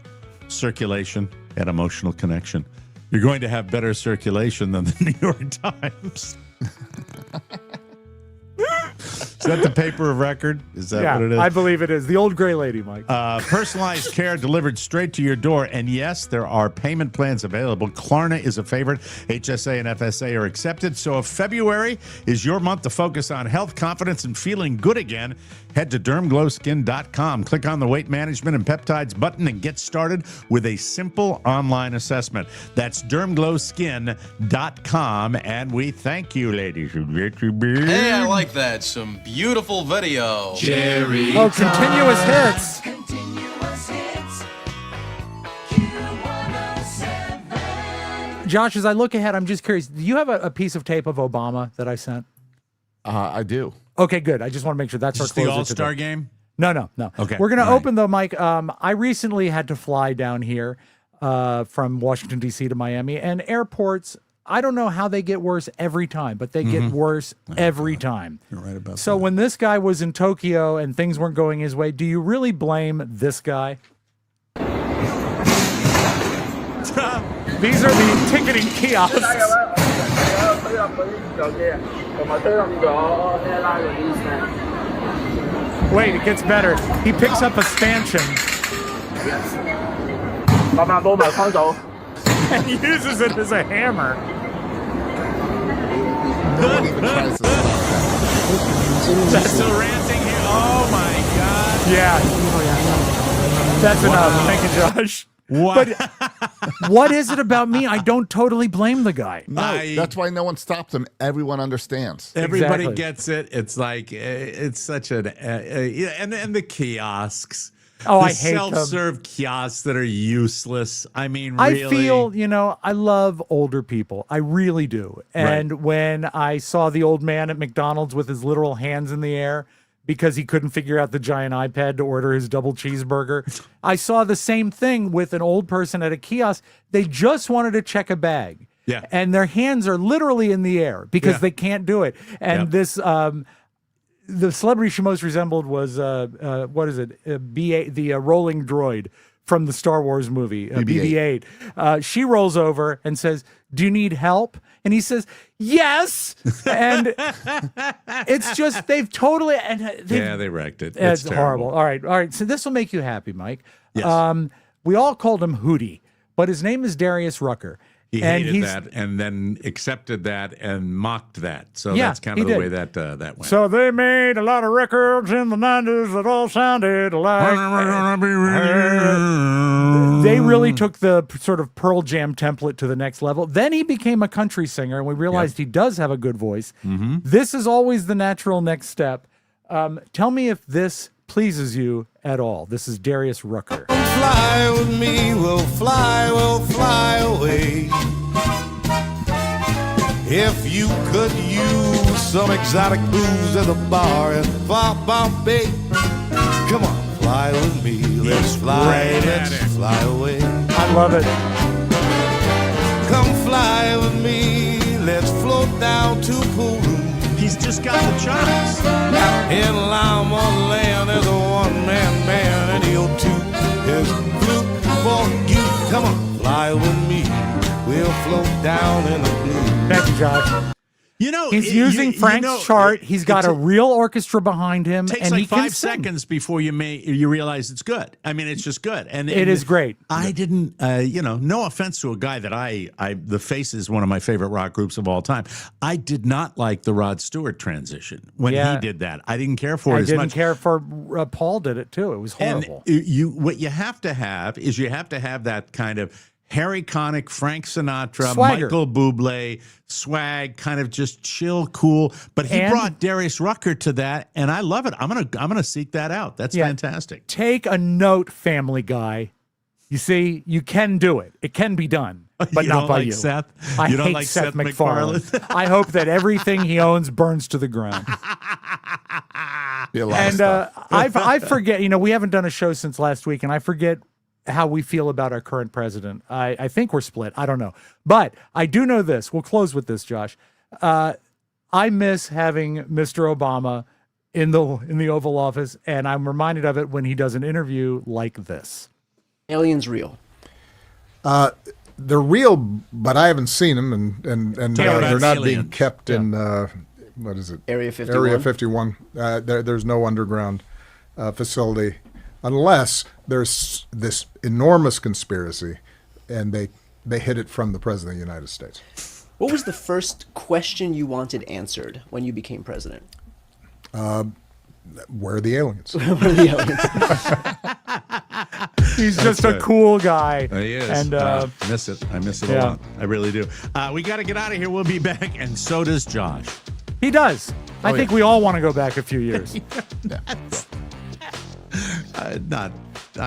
circulation, and emotional connection. You're going to have better circulation than the New York Times. Is that the paper of record? Is that what it is? I believe it is. The old gray lady, Mike. Personalized care delivered straight to your door. And yes, there are payment plans available. Klarna is a favorite. HSA and FSA are accepted. So if February is your month to focus on health, confidence, and feeling good again, head to dermglowskin.com. Click on the weight management and peptides button and get started with a simple online assessment. That's dermglowskin.com. And we thank you, ladies and gentlemen. Hey, I like that. Some beautiful video. Jerry. Oh, continuous hits. Josh, as I look ahead, I'm just curious. Do you have a piece of tape of Obama that I sent? I do. Okay, good. I just want to make sure that's our Is this closer the All-Star today. game? No. Okay. We're going to All right. open though, Mike. I recently had to fly down here from Washington, D.C. to Miami, and airports, I don't know how they get worse every time, but they get worse every time. You're right about So when this guy was in Tokyo and things weren't going his way, do you really blame this guy? These are the ticketing kiosks. Wait, it gets better. He picks up a stanchion and uses it as a hammer. No one even tries to That's a ranting here. Oh my God. Yeah. That's enough. Thank you, Josh. What? But what is it about me? I don't totally blame the guy. No, that's why no one stops him. Everyone understands. Everybody Exactly. gets it. It's like it's such an and the kiosks. Oh, the I hate them. self-serve kiosks that are useless. I mean, really. I feel, I love older people. I really do. And when I saw the old man at McDonald's with his literal hands in the air because he couldn't figure out the giant iPad to order his double cheeseburger, I saw the same thing with an old person at a kiosk. They just wanted to check a bag. Yeah. And their hands are literally in the air because Yeah. they can't do it. And this the celebrity she most resembled was what is it? The rolling droid from the Star Wars movie, BB-8. She rolls over and says, "Do you need help?" And he says, "Yes." And it's just they wrecked it. It's terrible. horrible. All right. So this will make you happy, Mike. Yes. We all called him Hootie, but his name is Darius Rucker. He hated that and then accepted that and mocked that. So that's kind of the way that went. So they made a lot of records in the 90s that all sounded alike. They really took the sort of Pearl Jam template to the next level. Then he became a country singer, and we realized he does have a good voice. Mm-hmm. This is always the natural next step. Tell me if this pleases you at all. This is Darius Rucker. Fly with me, we'll fly away. If you could use some exotic booze at the bar in Bombay, come on, fly with me, let's fly away. I love it. Come fly with me, let's float down to Peru. He's just got the chops. In Lama Land, there's a one-man band, and he'll toot his flute for you. Come on, fly with me. We'll float down in the blue. Thank you, Josh. He's using Frank's chart. He's got a real orchestra behind him, Takes and like he can 5 sing. seconds before you realize it's good. I mean, it's just good, and It is great. I didn't, no offense to a guy that the Face is one of my favorite rock groups of all time. I did not like the Rod Stewart transition when he did that. I didn't care for it as much. I didn't care for Paul did it too. It was horrible. And what you have to have is that kind of Harry Connick, Frank Sinatra, Swagger. Michael Bublé, swag, kind of just chill, cool. But he brought Darius Rucker to that, and I love it. I'm gonna seek that out. That's fantastic. Take a note, Family Guy. You see, you can do it. It can be done, but You not don't by like you. Seth? I You don't hate like Seth Seth MacFarlane. MacFarlane? I hope that everything he owns burns to the ground. And I forget. We haven't done a show since last week, and I forget how we feel about our current president. I think we're split. I don't know. But I do know this. We'll close with this, Josh. I miss having Mr. Obama in the Oval Office, and I'm reminded of it when he does an interview like this. Aliens real. They're real, but I haven't seen them, and they're not being kept in, what is it? Area 51. Area 51. There's no underground facility unless there's this enormous conspiracy, and they hid it from the President of the United States. What was the first question you wanted answered when you became president? Where are the aliens? Where are the aliens? He's just a cool guy. He is. And I miss it. I miss it a lot. I really do. We got to get out of here. We'll be back, and so does Josh. he does. I think we all want to go back a few years.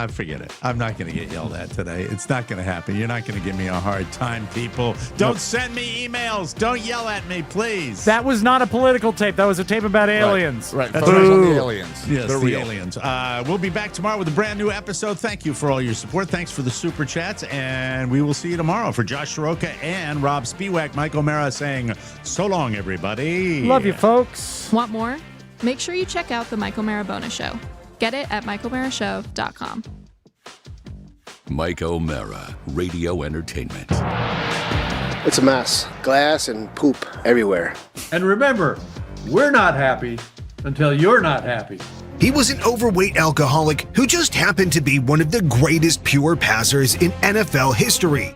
Forget it. I'm not going to get yelled at today. It's not going to happen. You're not going to give me a hard time, people. Don't send me emails. Don't yell at me, please. That was not a political tape. That was a tape about aliens. Right. That's Focus right. on the aliens. Yes, They're the real. aliens. We'll be back tomorrow with a brand new episode. Thank you for all your support. Thanks for the super chats. And we will see you tomorrow. For Josh Soroka and Rob Spiewak, Mike O'Mara saying so long, everybody. Love you, folks. Want more? Make sure you check out the Mike O'Mara Bonus Show. Get it at MikeO'MaraShow.com. Mike O'Mara, Radio Entertainment. It's a mess. Glass and poop everywhere. And remember, we're not happy until you're not happy. He was an overweight alcoholic who just happened to be one of the greatest pure passers in NFL history.